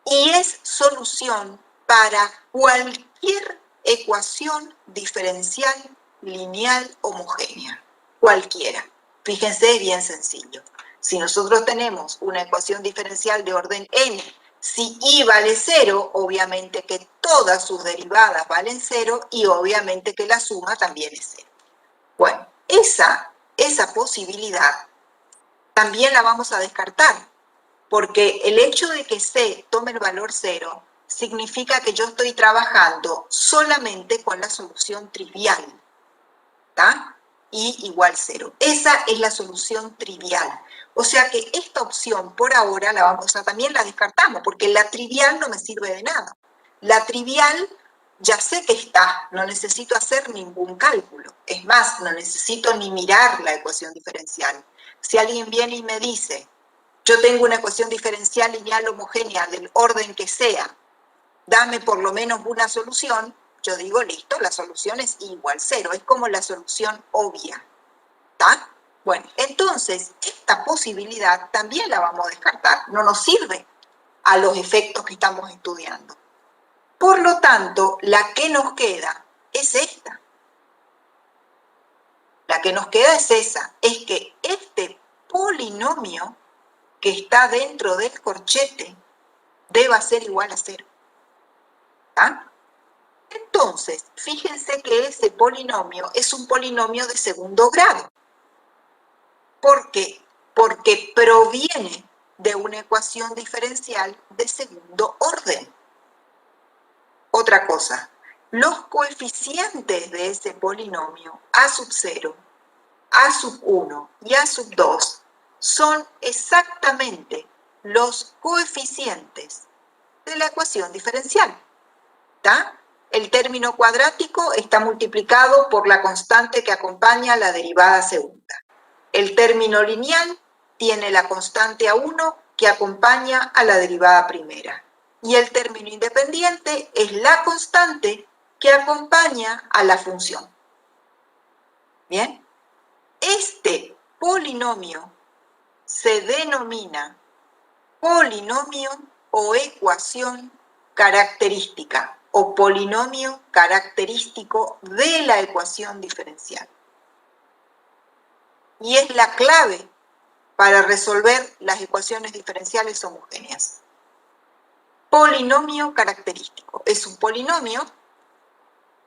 Y es solución para cualquier ecuación diferencial lineal homogénea. Cualquiera. Fíjense, es bien sencillo. Si nosotros tenemos una ecuación diferencial de orden n, si i vale 0, obviamente que todas sus derivadas valen 0 y obviamente que la suma también es 0. Bueno, esa posibilidad también la vamos a descartar, porque el hecho de que c tome el valor 0 significa que yo estoy trabajando solamente con la solución trivial, ¿está? I igual 0. Esa es la solución trivial. O sea que esta opción por ahora también la descartamos, porque la trivial no me sirve de nada. La trivial ya sé que está, no necesito hacer ningún cálculo. Es más, no necesito ni mirar la ecuación diferencial. Si alguien viene y me dice, yo tengo una ecuación diferencial lineal homogénea del orden que sea, dame por lo menos una solución, yo digo, listo, la solución es i igual 0, es como la solución obvia, ¿está? Bueno, entonces, esta posibilidad también la vamos a descartar, no nos sirve a los efectos que estamos estudiando. Por lo tanto, la que nos queda es esta. La que nos queda es esa, es que este polinomio que está dentro del corchete deba ser igual a 0. ¿Está? Entonces, fíjense que ese polinomio es un polinomio de segundo grado. ¿Por qué? Porque proviene de una ecuación diferencial de segundo orden. Otra cosa, los coeficientes de ese polinomio, a sub 0, a sub 1 y a sub 2, son exactamente los coeficientes de la ecuación diferencial. ¿Está? El término cuadrático está multiplicado por la constante que acompaña la derivada segunda. El término lineal tiene la constante A1 que acompaña a la derivada primera. Y el término independiente es la constante que acompaña a la función. ¿Bien? Este polinomio se denomina polinomio o ecuación característica o polinomio característico de la ecuación diferencial. Y es la clave para resolver las ecuaciones diferenciales homogéneas. Polinomio característico. Es un polinomio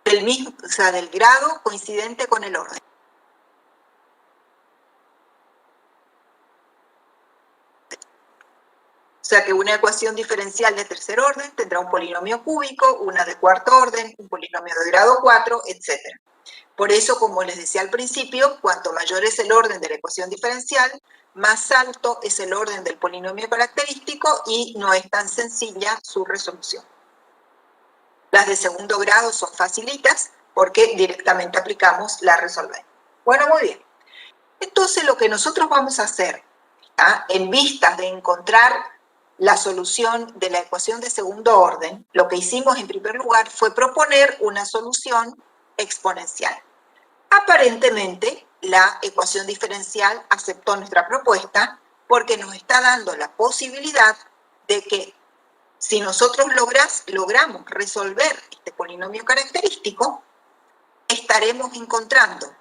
del mismo, o sea, del grado coincidente con el orden. O sea que una ecuación diferencial de tercer orden tendrá un polinomio cúbico, una de cuarto orden, un polinomio de grado 4, etc. Por eso, como les decía al principio, cuanto mayor es el orden de la ecuación diferencial, más alto es el orden del polinomio característico y no es tan sencilla su resolución. Las de segundo grado son facilitas porque directamente aplicamos la resolvente. Bueno, muy bien. Entonces lo que nosotros vamos a hacer, ¿tá? En vistas de encontrar la solución de la ecuación de segundo orden, lo que hicimos en primer lugar fue proponer una solución exponencial. Aparentemente, la ecuación diferencial aceptó nuestra propuesta porque nos está dando la posibilidad de que si nosotros logramos resolver este polinomio característico, estaremos encontrando,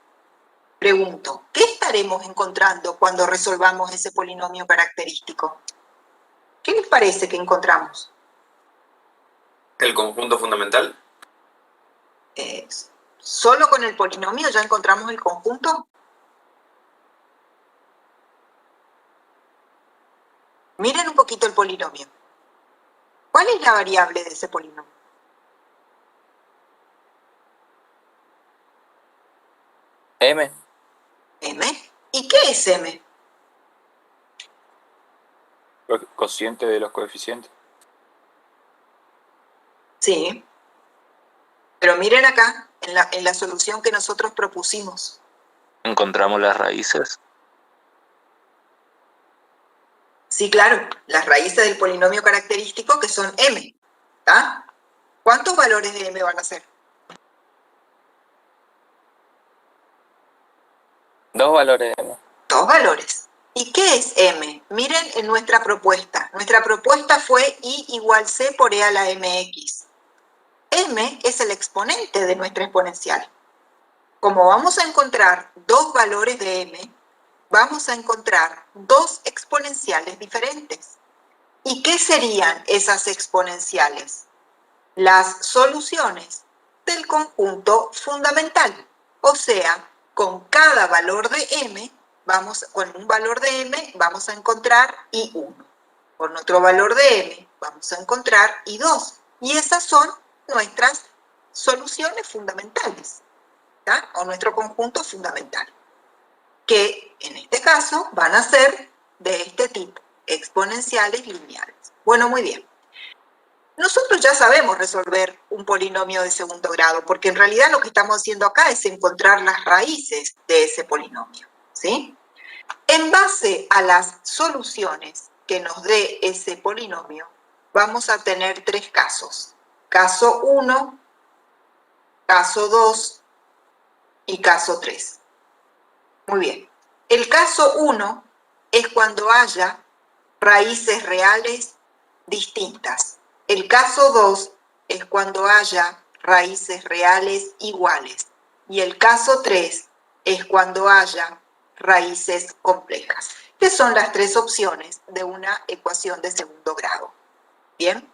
pregunto, ¿qué estaremos encontrando cuando resolvamos ese polinomio característico? ¿Qué les parece que encontramos? ¿El conjunto fundamental? ¿Solo con el polinomio ya encontramos el conjunto? Miren un poquito el polinomio. ¿Cuál es la variable de ese polinomio? M. M. ¿Y qué es M? Cociente de los coeficientes. Sí. Pero miren acá, en la solución que nosotros propusimos. Encontramos las raíces. Sí, claro, las raíces del polinomio característico que son M. ¿Está? ¿Cuántos valores de M van a ser? 2 valores de M. 2 valores. ¿Y qué es M? Miren en nuestra propuesta. Nuestra propuesta fue I igual C por E a la MX. M es el exponente de nuestra exponencial. Como vamos a encontrar 2 valores de M, vamos a encontrar 2 exponenciales diferentes. ¿Y qué serían esas exponenciales? Las soluciones del conjunto fundamental. O sea, con cada valor de M, con un valor de M vamos a encontrar I1. Con otro valor de M vamos a encontrar I2. Y esas son nuestras soluciones fundamentales, ¿tá? O nuestro conjunto fundamental, que en este caso van a ser de este tipo, exponenciales lineales. Bueno, muy bien. Nosotros ya sabemos resolver un polinomio de segundo grado, porque en realidad lo que estamos haciendo acá es encontrar las raíces de ese polinomio, ¿sí? En base a las soluciones que nos dé ese polinomio, vamos a tener 3 casos. Caso 1, caso 2 y caso 3. Muy bien. El caso 1 es cuando haya raíces reales distintas. El caso 2 es cuando haya raíces reales iguales. Y el caso 3 es cuando haya raíces complejas, que son las 3 opciones de una ecuación de segundo grado. Bien.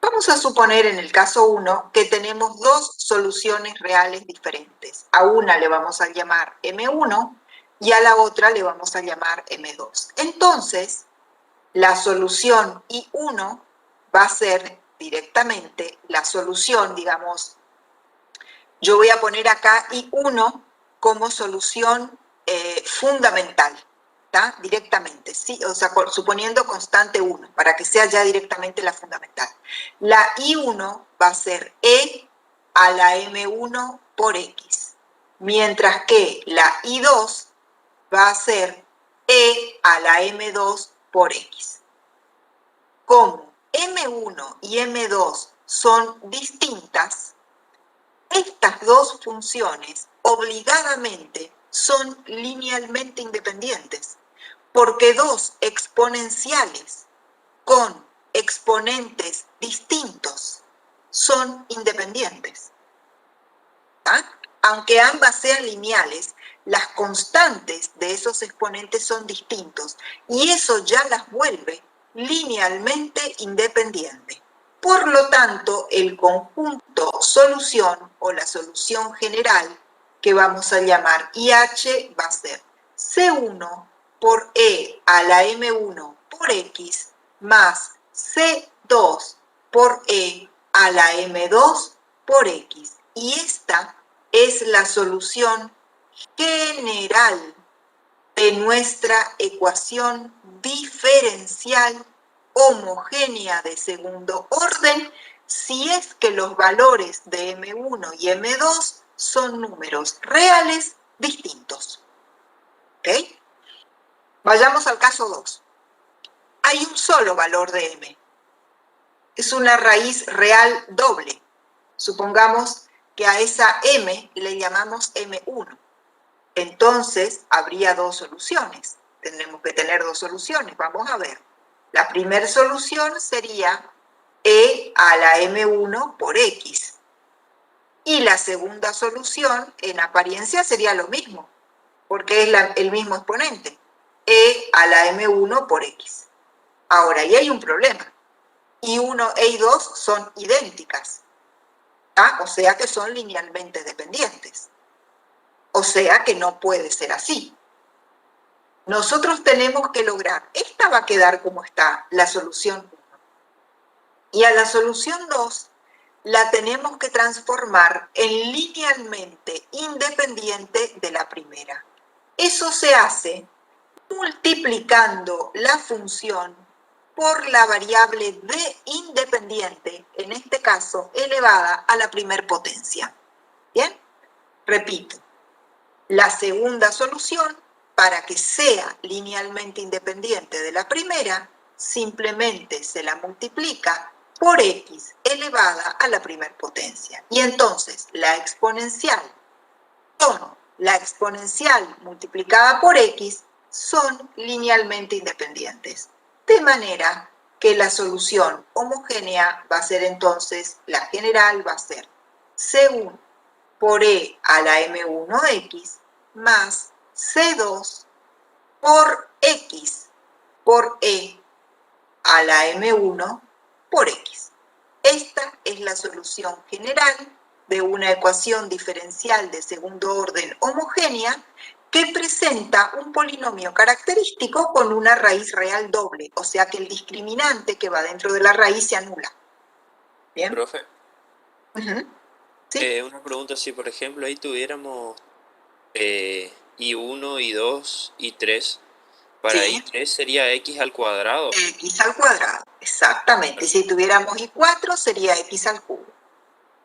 Vamos a suponer en el caso 1 que tenemos 2 soluciones reales diferentes. A una le vamos a llamar M1 y a la otra le vamos a llamar M2. Entonces, la solución I1 va a ser directamente la solución, digamos, yo voy a poner acá I1 como solución fundamental. ¿Está? Directamente, ¿sí? O sea, suponiendo constante 1, para que sea ya directamente la fundamental. La I1 va a ser E a la M1 por X, mientras que la I2 va a ser E a la M2 por X. Como M1 y M2 son distintas, estas dos funciones obligadamente son linealmente independientes, porque 2 exponenciales con exponentes distintos son independientes. ¿Ah? Aunque ambas sean lineales, las constantes de esos exponentes son distintos y eso ya las vuelve linealmente independientes. Por lo tanto, el conjunto solución o la solución general que vamos a llamar IH va a ser C1 por E a la M1 por X más C2 por E a la M2 por X. Y esta es la solución general de nuestra ecuación diferencial homogénea de segundo orden si es que los valores de M1 y M2 son números reales distintos. ¿Ok? ¿Ok? Vayamos al caso 2. Hay un solo valor de m. Es una raíz real doble. Supongamos que a esa m le llamamos m1. Entonces, habría dos soluciones. Tendremos que tener dos soluciones. Vamos a ver. La primera solución sería e a la m1 por x. Y la segunda solución, en apariencia, sería lo mismo, porque es el mismo exponente. E a la m1 por x. Ahora, ahí hay un problema. I1 e I2 son idénticas. ¿Ah? O sea que son linealmente dependientes. O sea que no puede ser así. Nosotros tenemos que lograr, esta va a quedar como está, la solución 1. Y a la solución 2 la tenemos que transformar en linealmente independiente de la primera. Eso se hace multiplicando la función por la variable d independiente, en este caso elevada a la primer potencia. ¿Bien? Repito, la segunda solución, para que sea linealmente independiente de la primera, simplemente se la multiplica por x elevada a la primer potencia. Y entonces la exponencial con la exponencial multiplicada por x son linealmente independientes. De manera que la solución homogénea va a ser entonces, la general va a ser C1 por e a la m1x más C2 por x por e a la m1 por x. Esta es la solución general de una ecuación diferencial de segundo orden homogénea que presenta un polinomio característico con una raíz real doble, o sea que el discriminante que va dentro de la raíz se anula. ¿Bien? Profe, ¿Sí? una pregunta, si por ejemplo ahí tuviéramos I1, I2, I3, para Sí. I3 sería x al cuadrado. X al cuadrado, exactamente. Si tuviéramos I4 sería X al cubo.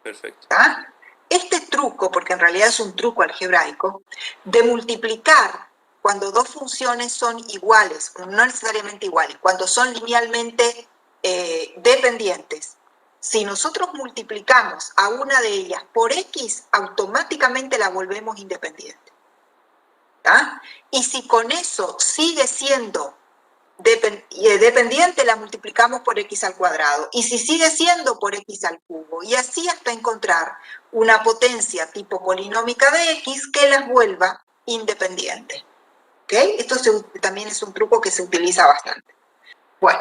Perfecto. ¿Ah? Este truco, porque en realidad es un truco algebraico, de multiplicar cuando dos funciones son iguales, no necesariamente iguales, cuando son linealmente dependientes, si nosotros multiplicamos a una de ellas por x, automáticamente la volvemos independiente. ¿Ah? Y si con eso sigue siendo dependiente, la multiplicamos por x al cuadrado. Y si sigue siendo, por x al cubo. Y así hasta encontrar una potencia tipo polinómica de x que las vuelva independientes. ¿Ok? Esto también es un truco que se utiliza bastante. Bueno,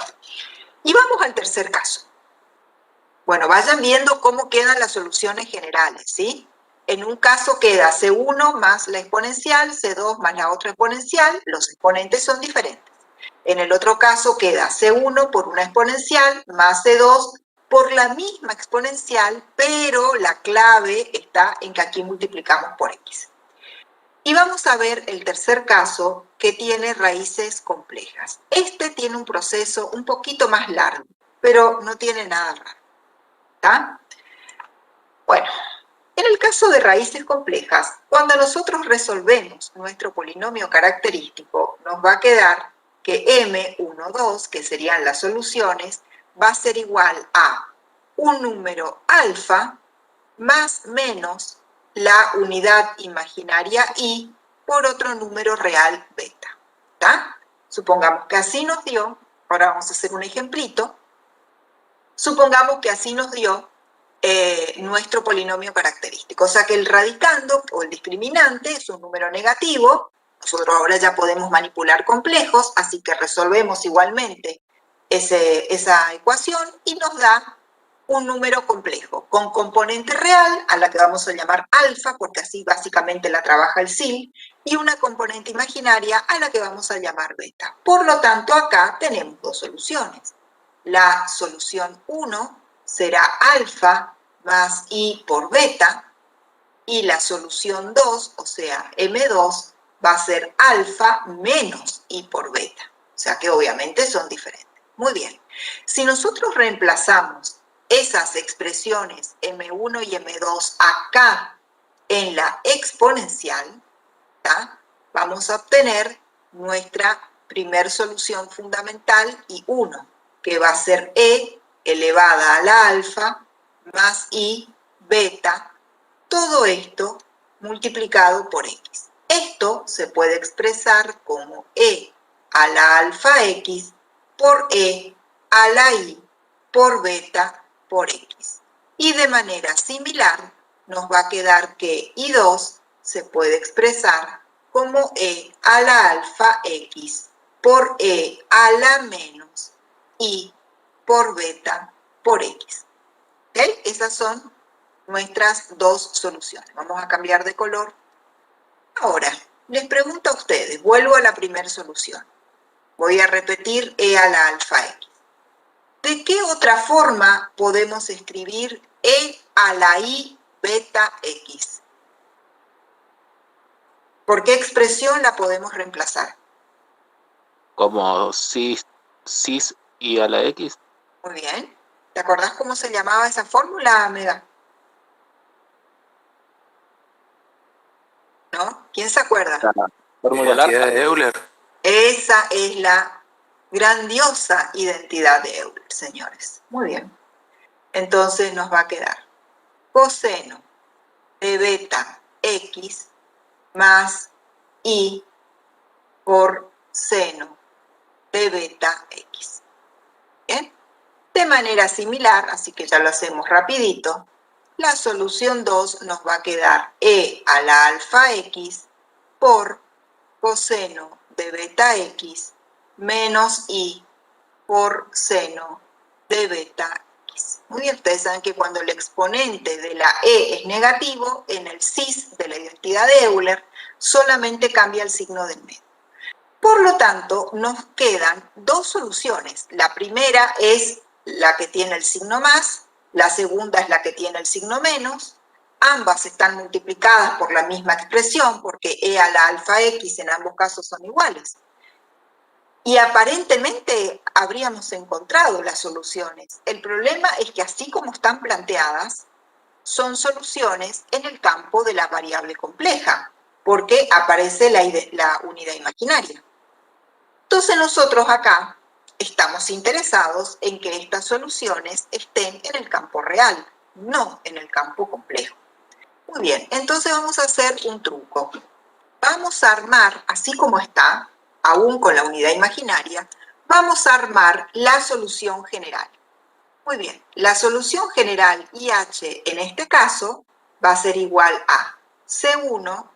y vamos al tercer caso. Bueno, vayan viendo cómo quedan las soluciones generales, ¿sí? En un caso queda C1 más la exponencial, C2 más la otra exponencial, los exponentes son diferentes. En el otro caso queda C1 por una exponencial más C2 por la misma exponencial, pero la clave está en que aquí multiplicamos por x. Y vamos a ver el tercer caso que tiene raíces complejas. Este tiene un proceso un poquito más largo, pero no tiene nada raro. ¿Está? Bueno, en el caso de raíces complejas, cuando nosotros resolvemos nuestro polinomio característico, nos va a quedar que M12, que serían las soluciones, va a ser igual a un número alfa más menos la unidad imaginaria i por otro número real beta. ¿Está? Supongamos que así nos dio, ahora vamos a hacer un ejemplito, supongamos que así nos dio nuestro polinomio característico, o sea que el radicando o el discriminante es un número negativo. Nosotros ahora ya podemos manipular complejos, así que resolvemos igualmente esa ecuación y nos da un número complejo con componente real, a la que vamos a llamar alfa, porque así básicamente la trabaja el SIL, y una componente imaginaria a la que vamos a llamar beta. Por lo tanto, acá tenemos dos soluciones. La solución 1 será alfa más i por beta, y la solución 2, o sea, M2, va a ser alfa menos i por beta. O sea que obviamente son diferentes. Muy bien. Si nosotros reemplazamos esas expresiones M1 y M2 acá en la exponencial, ¿tá? vamos a obtener nuestra primer solución fundamental y 1, que va a ser E elevada a la alfa más I beta, todo esto multiplicado por X. Esto se puede expresar como E a la alfa X por E a la I por beta por X. Y de manera similar nos va a quedar que I2 se puede expresar como E a la alfa X por E a la menos I por beta por X. ¿Ok? Esas son nuestras dos soluciones. Vamos a cambiar de color. Ahora, les pregunto a ustedes, vuelvo a la primera solución. Voy a repetir E a la alfa X. ¿De qué otra forma podemos escribir E a la I beta X? ¿Por qué expresión la podemos reemplazar? Como cis y a la X. Muy bien. ¿Te acordás cómo se llamaba esa fórmula, Mega? ¿No? ¿Quién se acuerda? Fórmula Identidad de Euler. Esa es la grandiosa identidad de Euler, señores. Muy bien. Entonces nos va a quedar coseno de beta X más I por seno de beta X. ¿Bien? De manera similar, así que ya lo hacemos rapidito, la solución 2 nos va a quedar E a la alfa X por coseno de beta X menos I por seno de beta X. Muy bien, ustedes saben que cuando el exponente de la E es negativo, en el cis de la identidad de Euler solamente cambia el signo del medio. Por lo tanto, nos quedan dos soluciones. La primera es la que tiene el signo más, la segunda es la que tiene el signo menos. Ambas están multiplicadas por la misma expresión, porque E a la alfa X en ambos casos son iguales. Y aparentemente habríamos encontrado las soluciones. El problema es que así como están planteadas, son soluciones en el campo de la variable compleja, porque aparece la unidad imaginaria. Entonces nosotros acá estamos interesados en que estas soluciones estén en el campo real, no en el campo complejo. Muy bien, entonces vamos a hacer un truco. Vamos a armar, así como está, aún con la unidad imaginaria, vamos a armar la solución general. Muy bien, la solución general IH en este caso va a ser igual a C1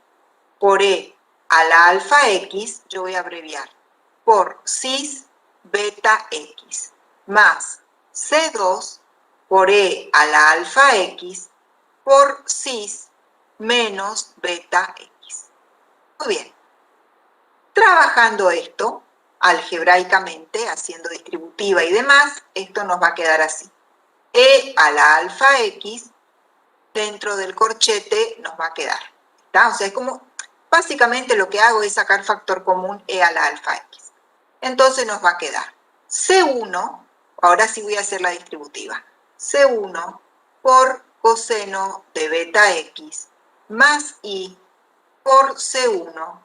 por E a la alfa X, yo voy a abreviar, por cis beta X, más C2 por E a la alfa X por cis menos beta X. Muy bien. Trabajando esto, algebraicamente, haciendo distributiva y demás, esto nos va a quedar así. E a la alfa X dentro del corchete nos va a quedar. ¿Está? O sea, es como, básicamente lo que hago es sacar factor común E a la alfa X. Entonces nos va a quedar C1, ahora sí voy a hacer la distributiva, C1 por coseno de beta X más I por C1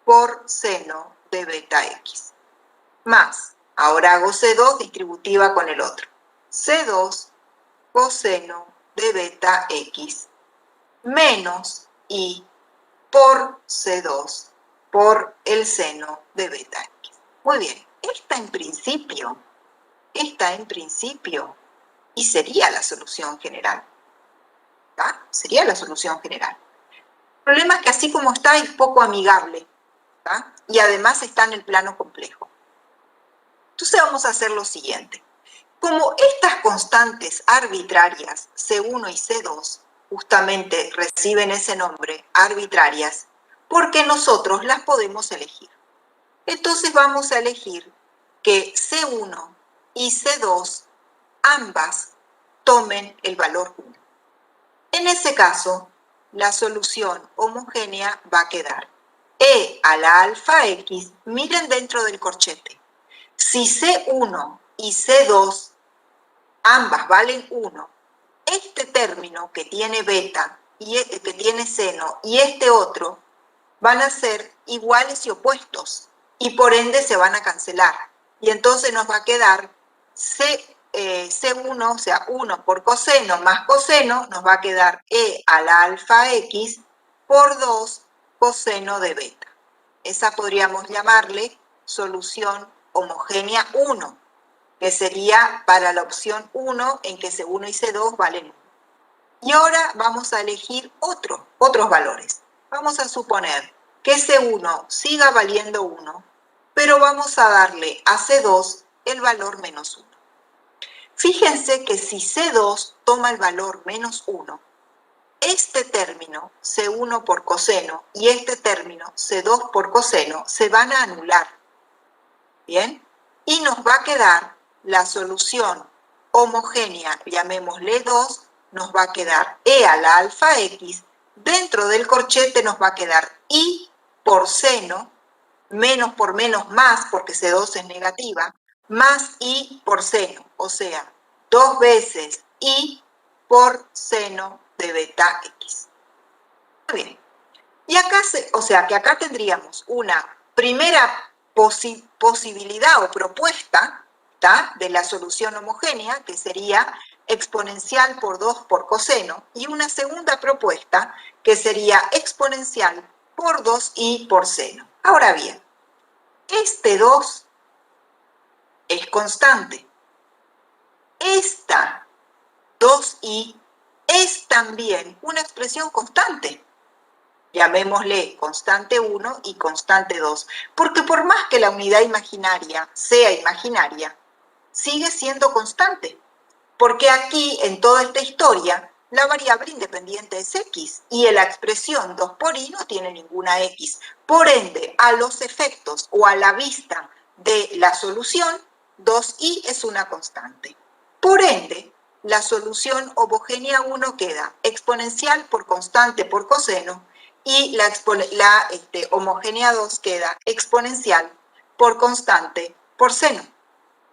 por seno de beta X. Más, ahora hago C2 distributiva con el otro. C2 coseno de beta X menos I por C2 por el seno de beta X. Muy bien, esta en principio, y sería la solución general. ¿Está? Sería la solución general. El problema es que así como está es poco amigable. ¿Está? Y además está en el plano complejo. Entonces vamos a hacer lo siguiente. Como estas constantes arbitrarias, C1 y C2, justamente reciben ese nombre, arbitrarias, porque nosotros las podemos elegir. Entonces vamos a elegir que C1 y C2 ambas tomen el valor 1. En ese caso, la solución homogénea va a quedar E a la alfa X, miren dentro del corchete. Si C1 y C2 ambas valen 1, este término que tiene beta, y que tiene seno, y este otro, van a ser iguales y opuestos y por ende se van a cancelar. Y entonces nos va a quedar C1, o sea, 1 por coseno más coseno, nos va a quedar E a la alfa X por 2 coseno de beta. Esa podríamos llamarle solución homogénea 1, que sería para la opción 1 en que C1 y C2 valen 1. Y ahora vamos a elegir otros valores. Vamos a suponer que C1 siga valiendo 1, pero vamos a darle a C2 el valor menos 1. Fíjense que si C2 toma el valor menos 1, este término, C1 por coseno, y este término, C2 por coseno, se van a anular. ¿Bien? Y nos va a quedar la solución homogénea, llamémosle 2, nos va a quedar E a la alfa X, dentro del corchete nos va a quedar I por seno, menos por menos más, porque C2 es negativa, más I por seno, o sea, 2 veces I por seno de beta X. Muy bien. Y acá, o sea, que acá tendríamos una primera posibilidad o propuesta, ¿tá?, de la solución homogénea, que sería exponencial por 2 por coseno, y una segunda propuesta, que sería exponencial por 2i por seno. Ahora bien, este 2 es constante. Esta 2i es también una expresión constante. Llamémosle constante 1 y constante 2, porque por más que la unidad imaginaria sea imaginaria, sigue siendo constante, porque aquí, en toda esta historia, la variable independiente es x, y en la expresión 2 por i no tiene ninguna x. Por ende, a los efectos o a la vista de la solución, 2i es una constante. Por ende, la solución homogénea 1 queda exponencial por constante por coseno, y la homogénea 2 queda exponencial por constante por seno.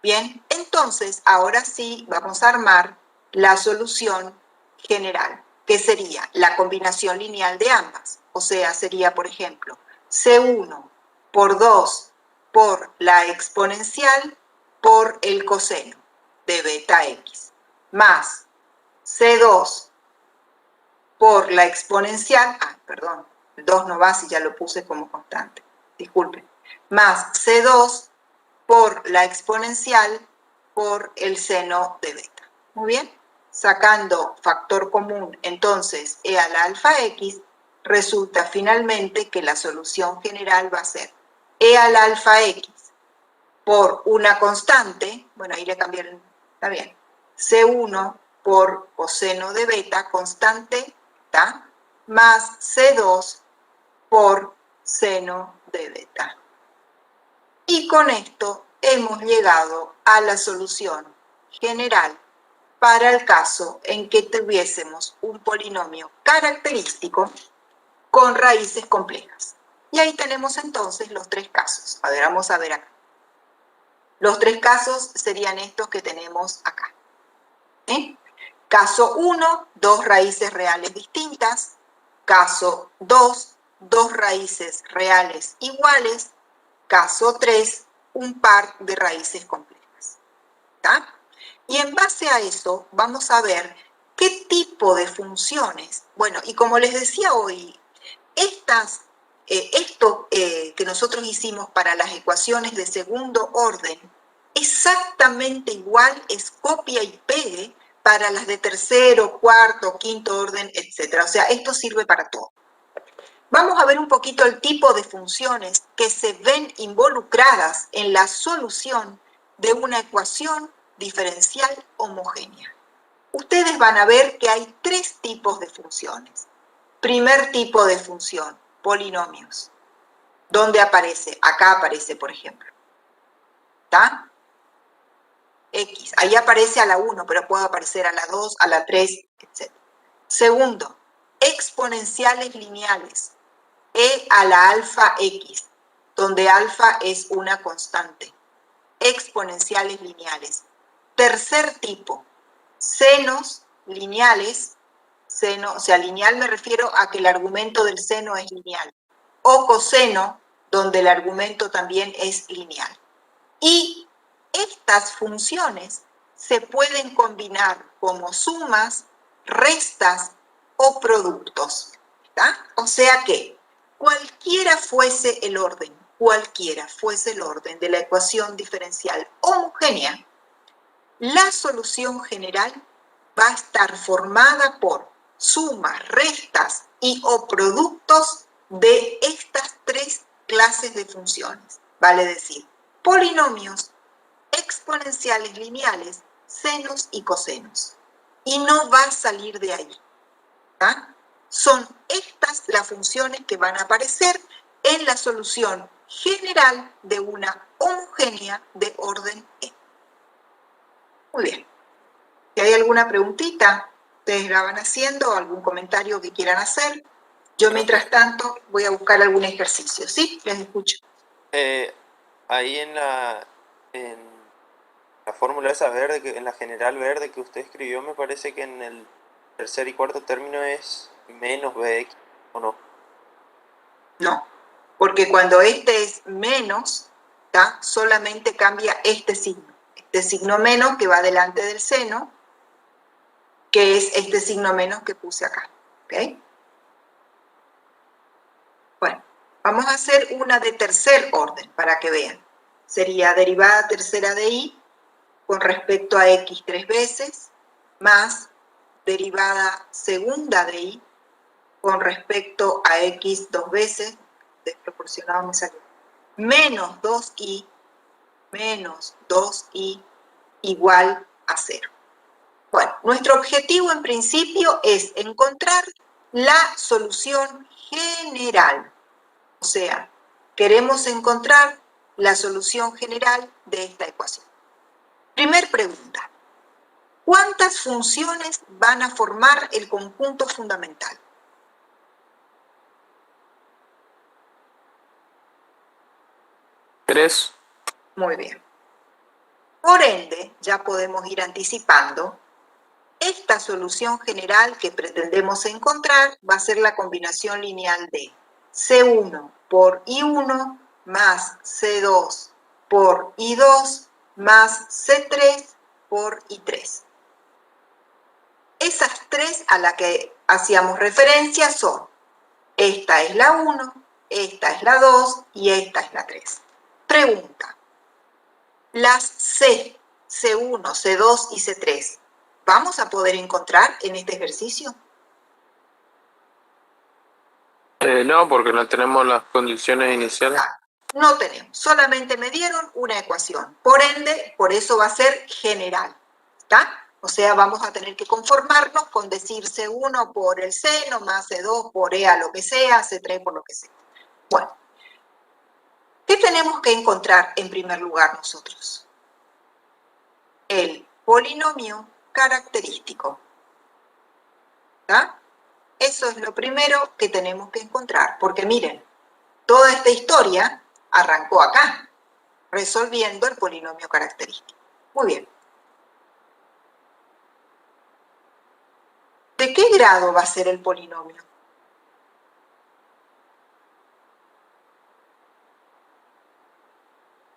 Bien, entonces ahora sí vamos a armar la solución general, que sería la combinación lineal de ambas. O sea, sería, por ejemplo, C1 por 2 por la exponencial por el coseno de beta X, más C2 por la exponencial, perdón, el 2 no va si ya lo puse como constante, disculpen, más C2 por la exponencial por el seno de beta. Muy bien, sacando factor común, entonces, e a la alfa x, resulta finalmente que la solución general va a ser e a la alfa x por una constante, bueno, ahí le cambiaron, está bien, C1 por coseno de beta, constante, ¿tá?, más C2 por seno de beta. Y con esto hemos llegado a la solución general para el caso en que tuviésemos un polinomio característico con raíces complejas. Y ahí tenemos entonces los 3 casos. A ver, vamos a ver acá. Los 3 casos serían estos que tenemos acá. Caso 1, 2 raíces reales distintas. Caso 2, 2 raíces reales iguales. Caso 3, un par de raíces complejas. ¿Tá? Y en base a eso vamos a ver qué tipo de funciones. Bueno, y como les decía hoy, esto que nosotros hicimos para las ecuaciones de segundo orden, exactamente igual es copia y pegue para las de tercero, cuarto, quinto orden, etc. O sea, esto sirve para todo. Vamos a ver un poquito el tipo de funciones que se ven involucradas en la solución de una ecuación diferencial homogénea. Ustedes van a ver que hay 3 tipos de funciones. Primer tipo de función, polinomios. ¿Dónde aparece? Acá aparece, por ejemplo. ¿Está? X. Ahí aparece a la 1, pero puede aparecer a la 2, a la 3, etc. Segundo, exponenciales lineales. E a la alfa X, donde alfa es una constante. Exponenciales lineales. Tercer tipo, senos lineales. Seno, o sea, lineal me refiero a que el argumento del seno es lineal. o coseno, donde el argumento también es lineal. Y estas funciones se pueden combinar como sumas, restas o productos. ¿Está? O sea que cualquiera fuese el orden de la ecuación diferencial homogénea, la solución general va a estar formada por sumas, restas y o productos de estas tres clases de funciones. Vale decir, polinomios, exponenciales lineales, senos y cosenos. Y no va a salir de ahí. ¿Tá? Son estas las funciones que van a aparecer en la solución general de una homogénea de orden E. Muy bien. Si hay alguna preguntita, ustedes la van haciendo, algún comentario que quieran hacer. Yo, mientras tanto, voy a buscar algún ejercicio. ¿Sí? Les escucho. Ahí en la fórmula esa verde, en la general verde que usted escribió, me parece que en el tercer y cuarto término es menos bx, ¿o no? No, porque cuando este es menos, ¿tá? Solamente cambia este signo menos que va delante del seno, que es este signo menos que puse acá. ¿Ok? Bueno, vamos a hacer una de tercer orden para que vean. Sería derivada tercera de y con respecto a x 3 veces, más derivada segunda de y con respecto a x 2 veces, desproporcionado me salió, menos 2i igual a 0. Bueno, nuestro objetivo en principio es encontrar la solución general. O sea, queremos encontrar la solución general de esta ecuación. Primer pregunta. ¿Cuántas funciones van a formar el conjunto fundamental? ¿3? Muy bien. Por ende, ya podemos ir anticipando, esta solución general que pretendemos encontrar va a ser la combinación lineal de C1 por I1 más C2 por I2 más C3 por I3. Esas tres a las que hacíamos referencia son, esta es la 1, esta es la 2 y esta es la 3. Pregunta. Las C, C1, C2 y C3, ¿vamos a poder encontrar en este ejercicio? No, porque no tenemos las condiciones iniciales. No tenemos, solamente me dieron una ecuación. Por ende, por eso va a ser general. ¿Está? O sea, vamos a tener que conformarnos con decir C1 por el seno, más C2 por E a lo que sea, C3 por lo que sea. Bueno, ¿qué tenemos que encontrar en primer lugar nosotros? El polinomio característico. ¿Está? Eso es lo primero que tenemos que encontrar, porque miren, toda esta historia arrancó acá, resolviendo el polinomio característico. Muy bien. ¿De qué grado va a ser el polinomio?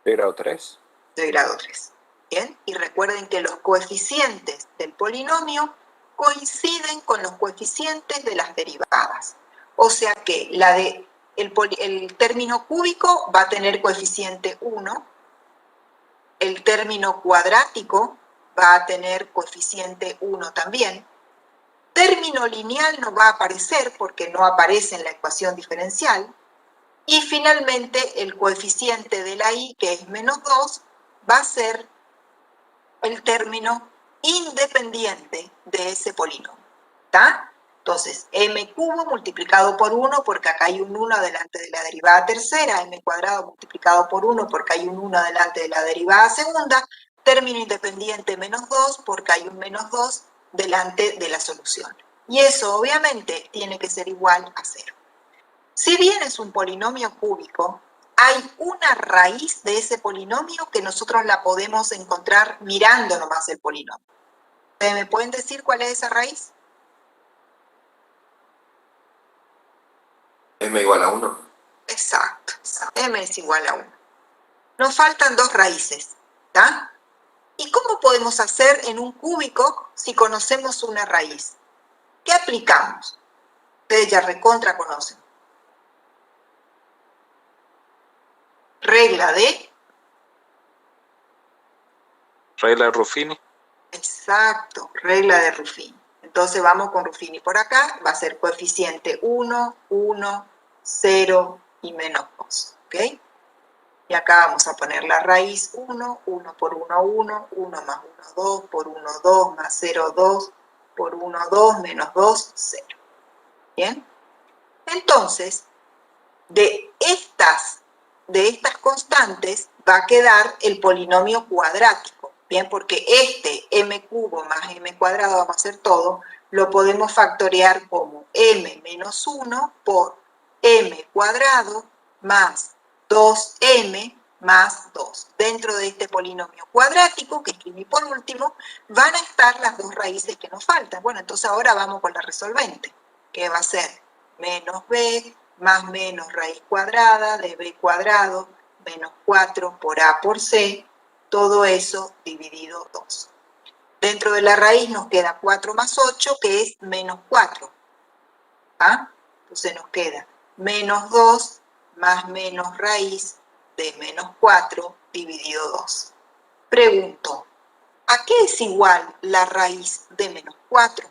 De grado 3. De grado 3. Bien, y recuerden que los coeficientes del polinomio coinciden con los coeficientes de las derivadas. O sea que el término cúbico va a tener coeficiente 1, el término cuadrático va a tener coeficiente 1 también, término lineal no va a aparecer porque no aparece en la ecuación diferencial, y finalmente el coeficiente de la i, que es menos 2, va a ser el término independiente de ese polinomio. ¿Está? Entonces, m cubo multiplicado por 1 porque acá hay un 1 delante de la derivada tercera, m cuadrado multiplicado por 1 porque hay un 1 delante de la derivada segunda, término independiente menos 2 porque hay un menos 2 delante de la solución. Y eso obviamente tiene que ser igual a 0. Si bien es un polinomio cúbico, hay una raíz de ese polinomio que nosotros la podemos encontrar mirando nomás el polinomio. ¿Ustedes me pueden decir cuál es esa raíz? M igual a 1. m es igual a 1. Nos faltan dos raíces, ¿está? ¿Y cómo podemos hacer en un cúbico si conocemos una raíz? ¿Qué aplicamos? Ustedes ya recontra conocen. Regla de... Regla de Ruffini. Exacto, regla de Ruffini. Entonces vamos con Ruffini por acá, va a ser coeficiente 1, 1, 0 y menos 2, ¿ok? Y acá vamos a poner la raíz 1, 1 por 1, 1, 1 más 1, 2, por 1, 2, más 0, 2, por 1, 2, menos 2, 0. ¿Bien? Entonces, de estas constantes va a quedar el polinomio cuadrático. Bien, porque este m cubo más m cuadrado, vamos a hacer todo, lo podemos factorear como m menos 1 por m cuadrado más 2m más 2. Dentro de este polinomio cuadrático, que escribí por último, van a estar las dos raíces que nos faltan. Bueno, entonces ahora vamos con la resolvente, que va a ser menos b más menos raíz cuadrada de b cuadrado menos 4 por a por c, todo eso dividido 2. Dentro de la raíz nos queda 4 más 8, que es menos 4. ¿Ah? Entonces nos queda menos 2 más menos raíz de menos 4 dividido 2. Pregunto, ¿a qué es igual la raíz de menos 4?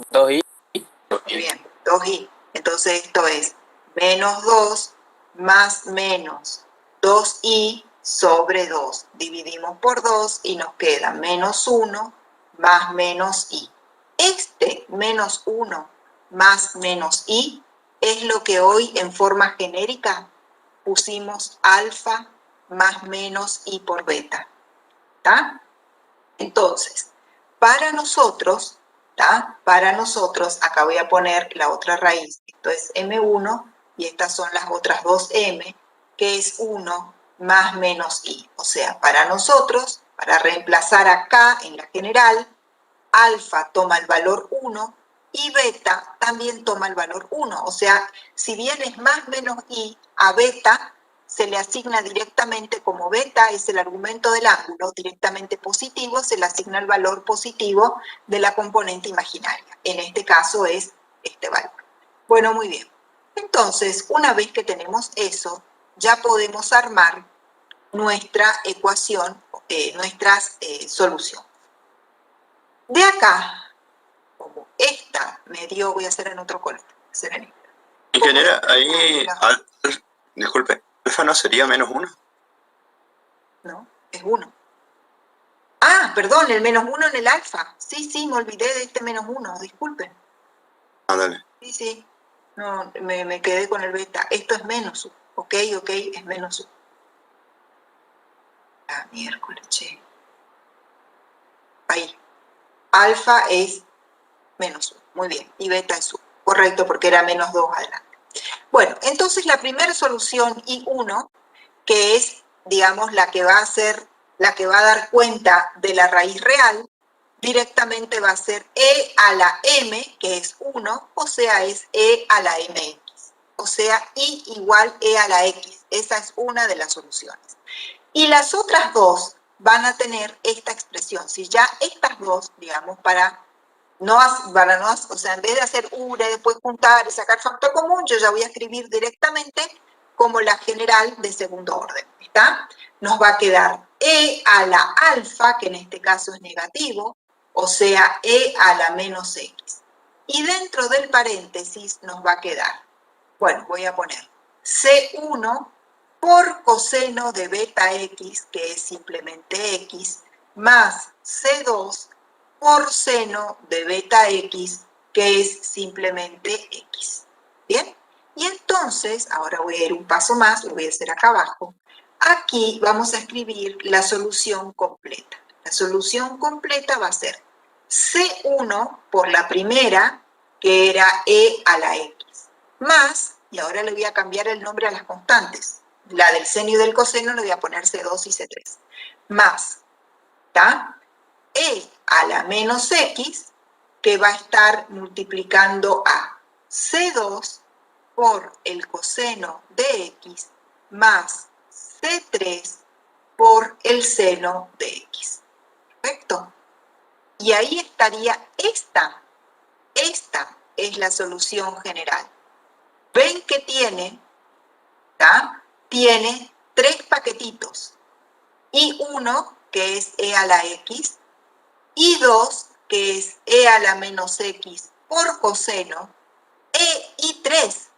Dos i. Muy bien, 2i. Entonces esto es menos 2 más menos 2i sobre 2. Dividimos por 2 y nos queda menos 1 más menos i. Este menos 1 más menos i es lo que hoy en forma genérica pusimos alfa más menos i por beta. ¿Está? Entonces, para nosotros, ¿tá? Para nosotros, acá voy a poner la otra raíz. Esto es m1 y estas son las otras dos m, que es 1 más menos i. O sea, para nosotros, para reemplazar acá en la general, alfa toma el valor 1 y beta también toma el valor 1. O sea, si bien es más menos i, a beta se le asigna directamente, como beta es el argumento del ángulo, directamente positivo, se le asigna el valor positivo de la componente imaginaria. En este caso es este valor. Bueno, muy bien. Entonces, una vez que tenemos eso, ya podemos armar nuestra ecuación, nuestras soluciones. De acá, como esta me dio, voy a hacer en otro color, voy a hacer en esta. Ingeniera, ahí, disculpe, alfa no sería menos 1. No, es 1. Ah, perdón, el menos 1 en el alfa. Sí, me olvidé de este menos 1, disculpen. Ah, dale. Sí, no, me quedé con el beta. Esto es menos 1, ok, es menos 1. Ah, miércoles, che. Ahí. Alfa es menos 1, muy bien, y beta es 1. Correcto, porque era menos 2 adelante. Bueno, entonces la primera solución I1, que es, digamos, la que va a dar cuenta de la raíz real, directamente va a ser e a la m, que es 1, o sea, es e a la mx. O sea, I igual e a la x. Esa es una de las soluciones. Y las otras dos van a tener esta expresión. Si ya estas dos, digamos, o sea, en vez de hacer una y después juntar y sacar factor común, yo ya voy a escribir directamente como la general de segundo orden, ¿está? Nos va a quedar e a la alfa, que en este caso es negativo, o sea, e a la menos x. Y dentro del paréntesis nos va a quedar, bueno, voy a poner C1 por coseno de beta x, que es simplemente x, más C2 por seno de beta x, que es simplemente x. ¿Bien? Y entonces, ahora voy a ir un paso más, lo voy a hacer acá abajo. Aquí vamos a escribir la solución completa. La solución completa va a ser C1 por la primera, que era e a la x, más, y ahora le voy a cambiar el nombre a las constantes. La del seno y del coseno le voy a poner C2 y C3. Más, ¿está? E a la menos x, que va a estar multiplicando a C2 por el coseno de X más C3 por el seno de X. ¿Perfecto? Y ahí estaría esta es la solución general. Ven que tiene, ¿tá? Tiene 3 paquetitos. Y 1, que es e a la x, y 2, que es e a la menos x por coseno, y 3,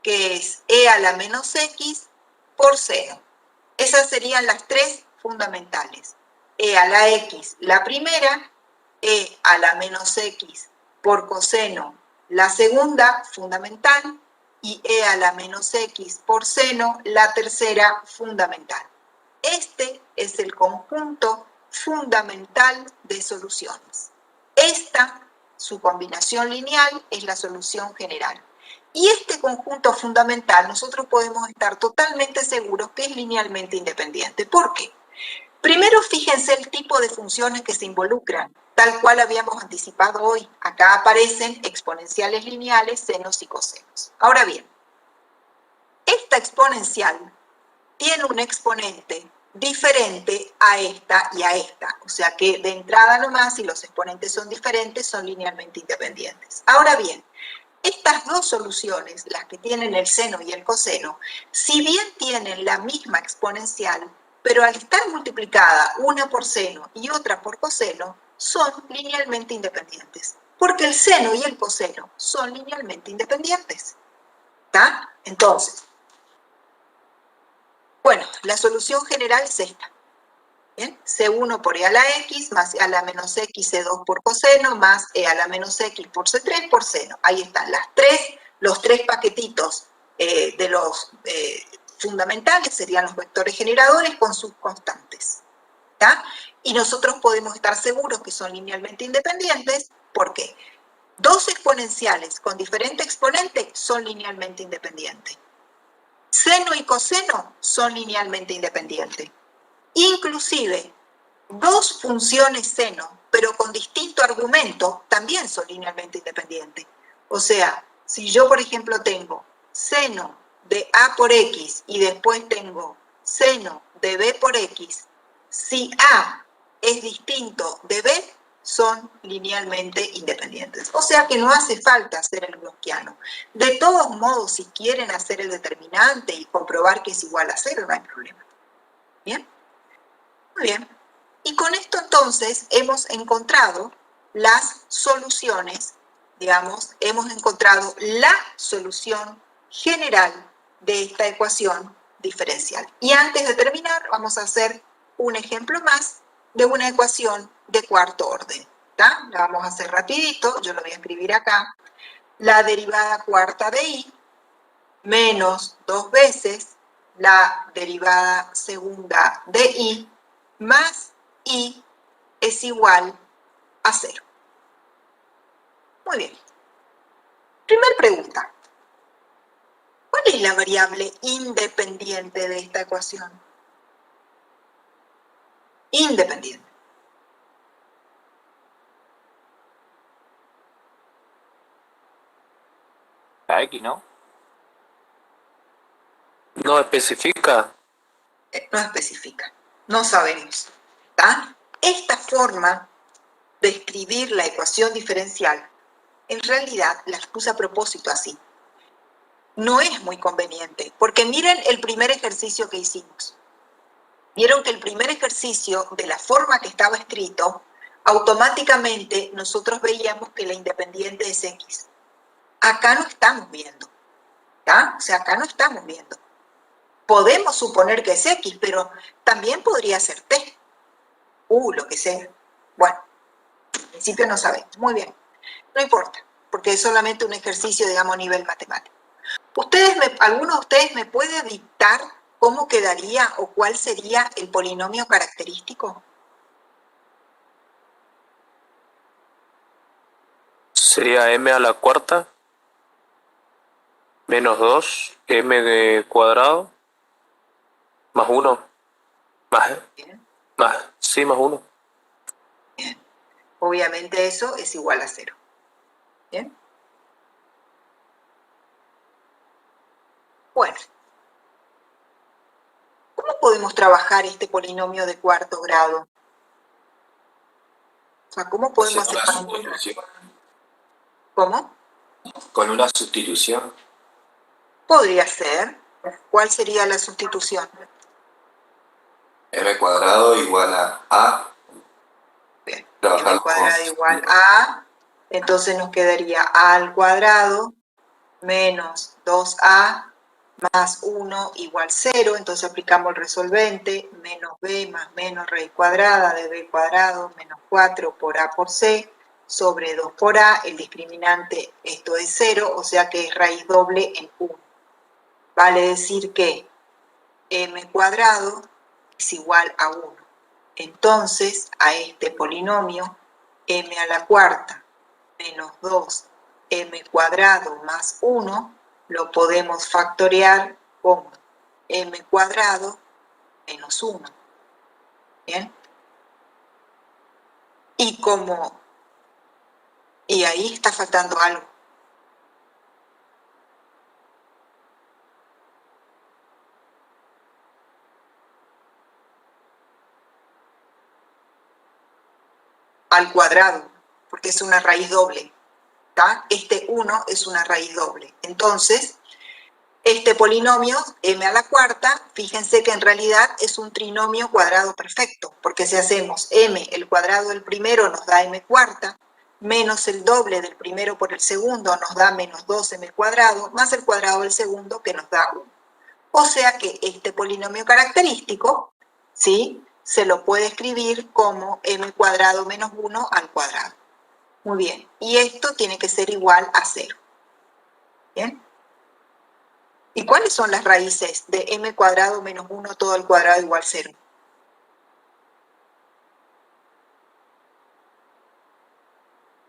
que es e a la menos x por seno. Esas serían las 3 fundamentales. E a la x, la primera, e a la menos x por coseno, la segunda, fundamental, y e a la menos x por seno, la tercera, fundamental. Este es el conjunto fundamental de soluciones. Esta, su combinación lineal, es la solución general. Y este conjunto fundamental nosotros podemos estar totalmente seguros que es linealmente independiente. ¿Por qué? Primero, fíjense el tipo de funciones que se involucran, tal cual habíamos anticipado hoy. Acá aparecen exponenciales lineales, senos y cosenos. Ahora bien, esta exponencial tiene un exponente diferente a esta y a esta. O sea que de entrada nomás, si los exponentes son diferentes, son linealmente independientes. Ahora bien, estas dos soluciones, las que tienen el seno y el coseno, si bien tienen la misma exponencial, pero al estar multiplicada una por seno y otra por coseno, son linealmente independientes. Porque el seno y el coseno son linealmente independientes. ¿Está? Entonces, bueno, la solución general es esta. ¿Bien? C1 por e a la x más e a la menos x C2 por coseno más e a la menos x por C3 por seno. Ahí están los tres paquetitos de los fundamentales, serían los vectores generadores con sus constantes. ¿Tá? Y nosotros podemos estar seguros que son linealmente independientes porque dos exponenciales con diferente exponente son linealmente independientes. Seno y coseno son linealmente independientes. Inclusive, dos funciones seno, pero con distinto argumento, también son linealmente independientes. O sea, si yo, por ejemplo, tengo seno de a por x y después tengo seno de b por x, si a es distinto de b, son linealmente independientes. O sea que no hace falta hacer el bloquiano. De todos modos, si quieren hacer el determinante y comprobar que es igual a 0, no hay problema. ¿Bien? Muy bien. Y con esto entonces hemos encontrado las soluciones, digamos, hemos encontrado la solución general de esta ecuación diferencial. Y antes de terminar, vamos a hacer un ejemplo más de una ecuación de cuarto orden. ¿Tá? La vamos a hacer rapidito, yo lo voy a escribir acá. La derivada cuarta de y menos 2 veces la derivada segunda de y más y es igual a 0. Muy bien. Primera pregunta. ¿Cuál es la variable independiente de esta ecuación? Independiente. La X, ¿no? No especifica. No especifica. No sabemos. ¿Tá? Esta forma de escribir la ecuación diferencial, en realidad las puse a propósito así. No es muy conveniente, porque miren el primer ejercicio que hicimos. Vieron que el primer ejercicio, de la forma que estaba escrito, automáticamente nosotros veíamos que la independiente es X. Acá no estamos viendo. ¿Tá? O sea, acá no estamos viendo. Podemos suponer que es X, pero también podría ser T. Lo que sea. Bueno, en principio no sabemos. Muy bien. No importa, porque es solamente un ejercicio, digamos, a nivel matemático. ¿Alguno de ustedes me puede dictar cómo quedaría o cuál sería el polinomio característico? Sería m a la cuarta menos 2 m de cuadrado más 1 más 1. Obviamente eso es igual a 0. ¿Bien? Bueno, ¿cómo podemos trabajar este polinomio de cuarto grado? O sea, ¿cómo podemos hacer para encontrar? ¿Cómo? Con una sustitución. Podría ser. ¿Cuál sería la sustitución? M cuadrado igual a A. Bien, Trabajar m cuadrado con- igual a, entonces nos quedaría a al cuadrado menos 2a más 1 igual 0, entonces aplicamos el resolvente, menos b más menos raíz cuadrada de b cuadrado menos 4 por a por c sobre 2 por a, el discriminante esto es 0, o sea que es raíz doble en 1. Vale decir que m cuadrado es igual a 1. Entonces, a este polinomio, m a la cuarta menos 2m cuadrado más 1, lo podemos factorear como m cuadrado menos 1. ¿Bien? Y ahí está faltando algo. Al cuadrado, porque es una raíz doble. ¿Tá? Este 1 es una raíz doble. Entonces, este polinomio, m a la cuarta, fíjense que en realidad es un trinomio cuadrado perfecto, porque si hacemos m, el cuadrado del primero nos da m cuarta, menos el doble del primero por el segundo nos da menos 2m cuadrado, más el cuadrado del segundo que nos da 1. O sea que este polinomio característico, ¿sí?, se lo puede escribir como m cuadrado menos 1 al cuadrado. Muy bien, y esto tiene que ser igual a 0. ¿Bien? ¿Y cuáles son las raíces de m cuadrado menos 1 todo al cuadrado igual 0?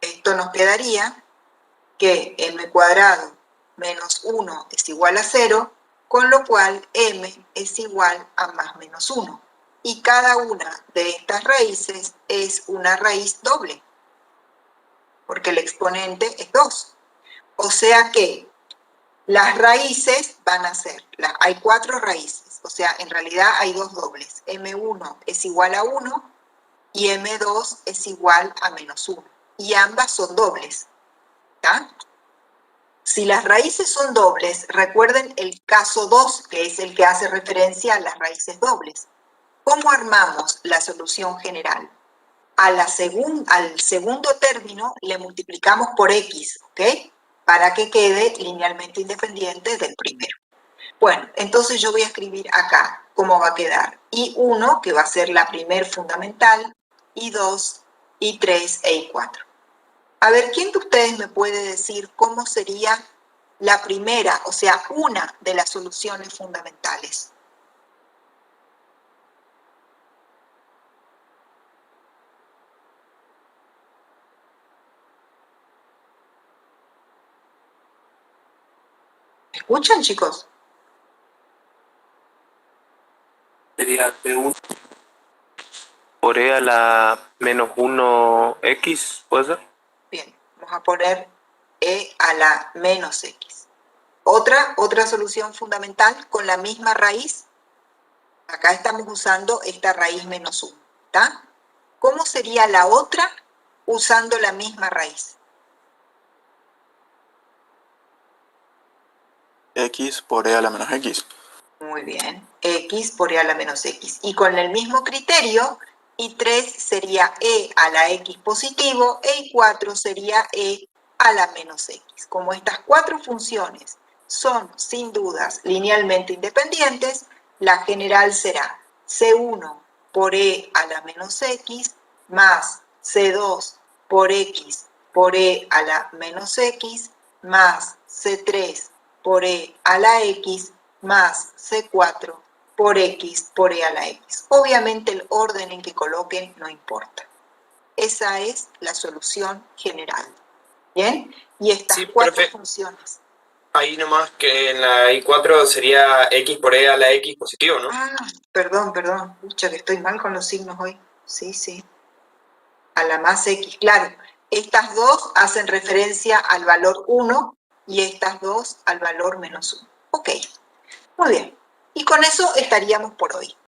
Esto nos quedaría que m cuadrado menos 1 es igual a 0, con lo cual m es igual a más menos 1. Y cada una de estas raíces es una raíz doble, porque el exponente es 2. O sea que las raíces van a ser, hay 4 raíces, o sea, en realidad hay 2 dobles. M1 es igual a 1 y M2 es igual a menos 1. Y ambas son dobles. ¿Tá? Si las raíces son dobles, recuerden el caso 2, que es el que hace referencia a las raíces dobles. ¿Cómo armamos la solución general? Al segundo término le multiplicamos por x, ¿ok? Para que quede linealmente independiente del primero. Bueno, entonces yo voy a escribir acá cómo va a quedar. I1, que va a ser la primer fundamental, I2, I3 e I4. A ver, ¿quién de ustedes me puede decir cómo sería la primera, o sea, una de las soluciones fundamentales? ¿Escuchan, chicos? Sería P1 por E a la menos 1x, ¿puede ser? Bien, vamos a poner e a la menos x. Otra solución fundamental con la misma raíz. Acá estamos usando esta raíz menos 1, ¿está? ¿Cómo sería la otra usando la misma raíz? X por E a la menos X. Muy bien, x por e a la menos x. Y con el mismo criterio, I3 sería e a la x positivo e I4 sería e a la menos x. Como estas 4 funciones son, sin dudas, linealmente independientes, la general será C1 por e a la menos x más C2 por x por e a la menos x más C3 por e a la x más C4 por x por e a la x. Obviamente el orden en que coloquen no importa. Esa es la solución general. ¿Bien? Y estas Sí, 4 profe. funciones. Ahí nomás que en la I4 sería x por e a la x positivo, ¿no? Ah, perdón. Pucha, que estoy mal con los signos hoy. Sí. A la más x, claro. Estas dos hacen referencia al valor 1 y estas dos al valor menos 1. Ok. Muy bien. Y con eso estaríamos por hoy.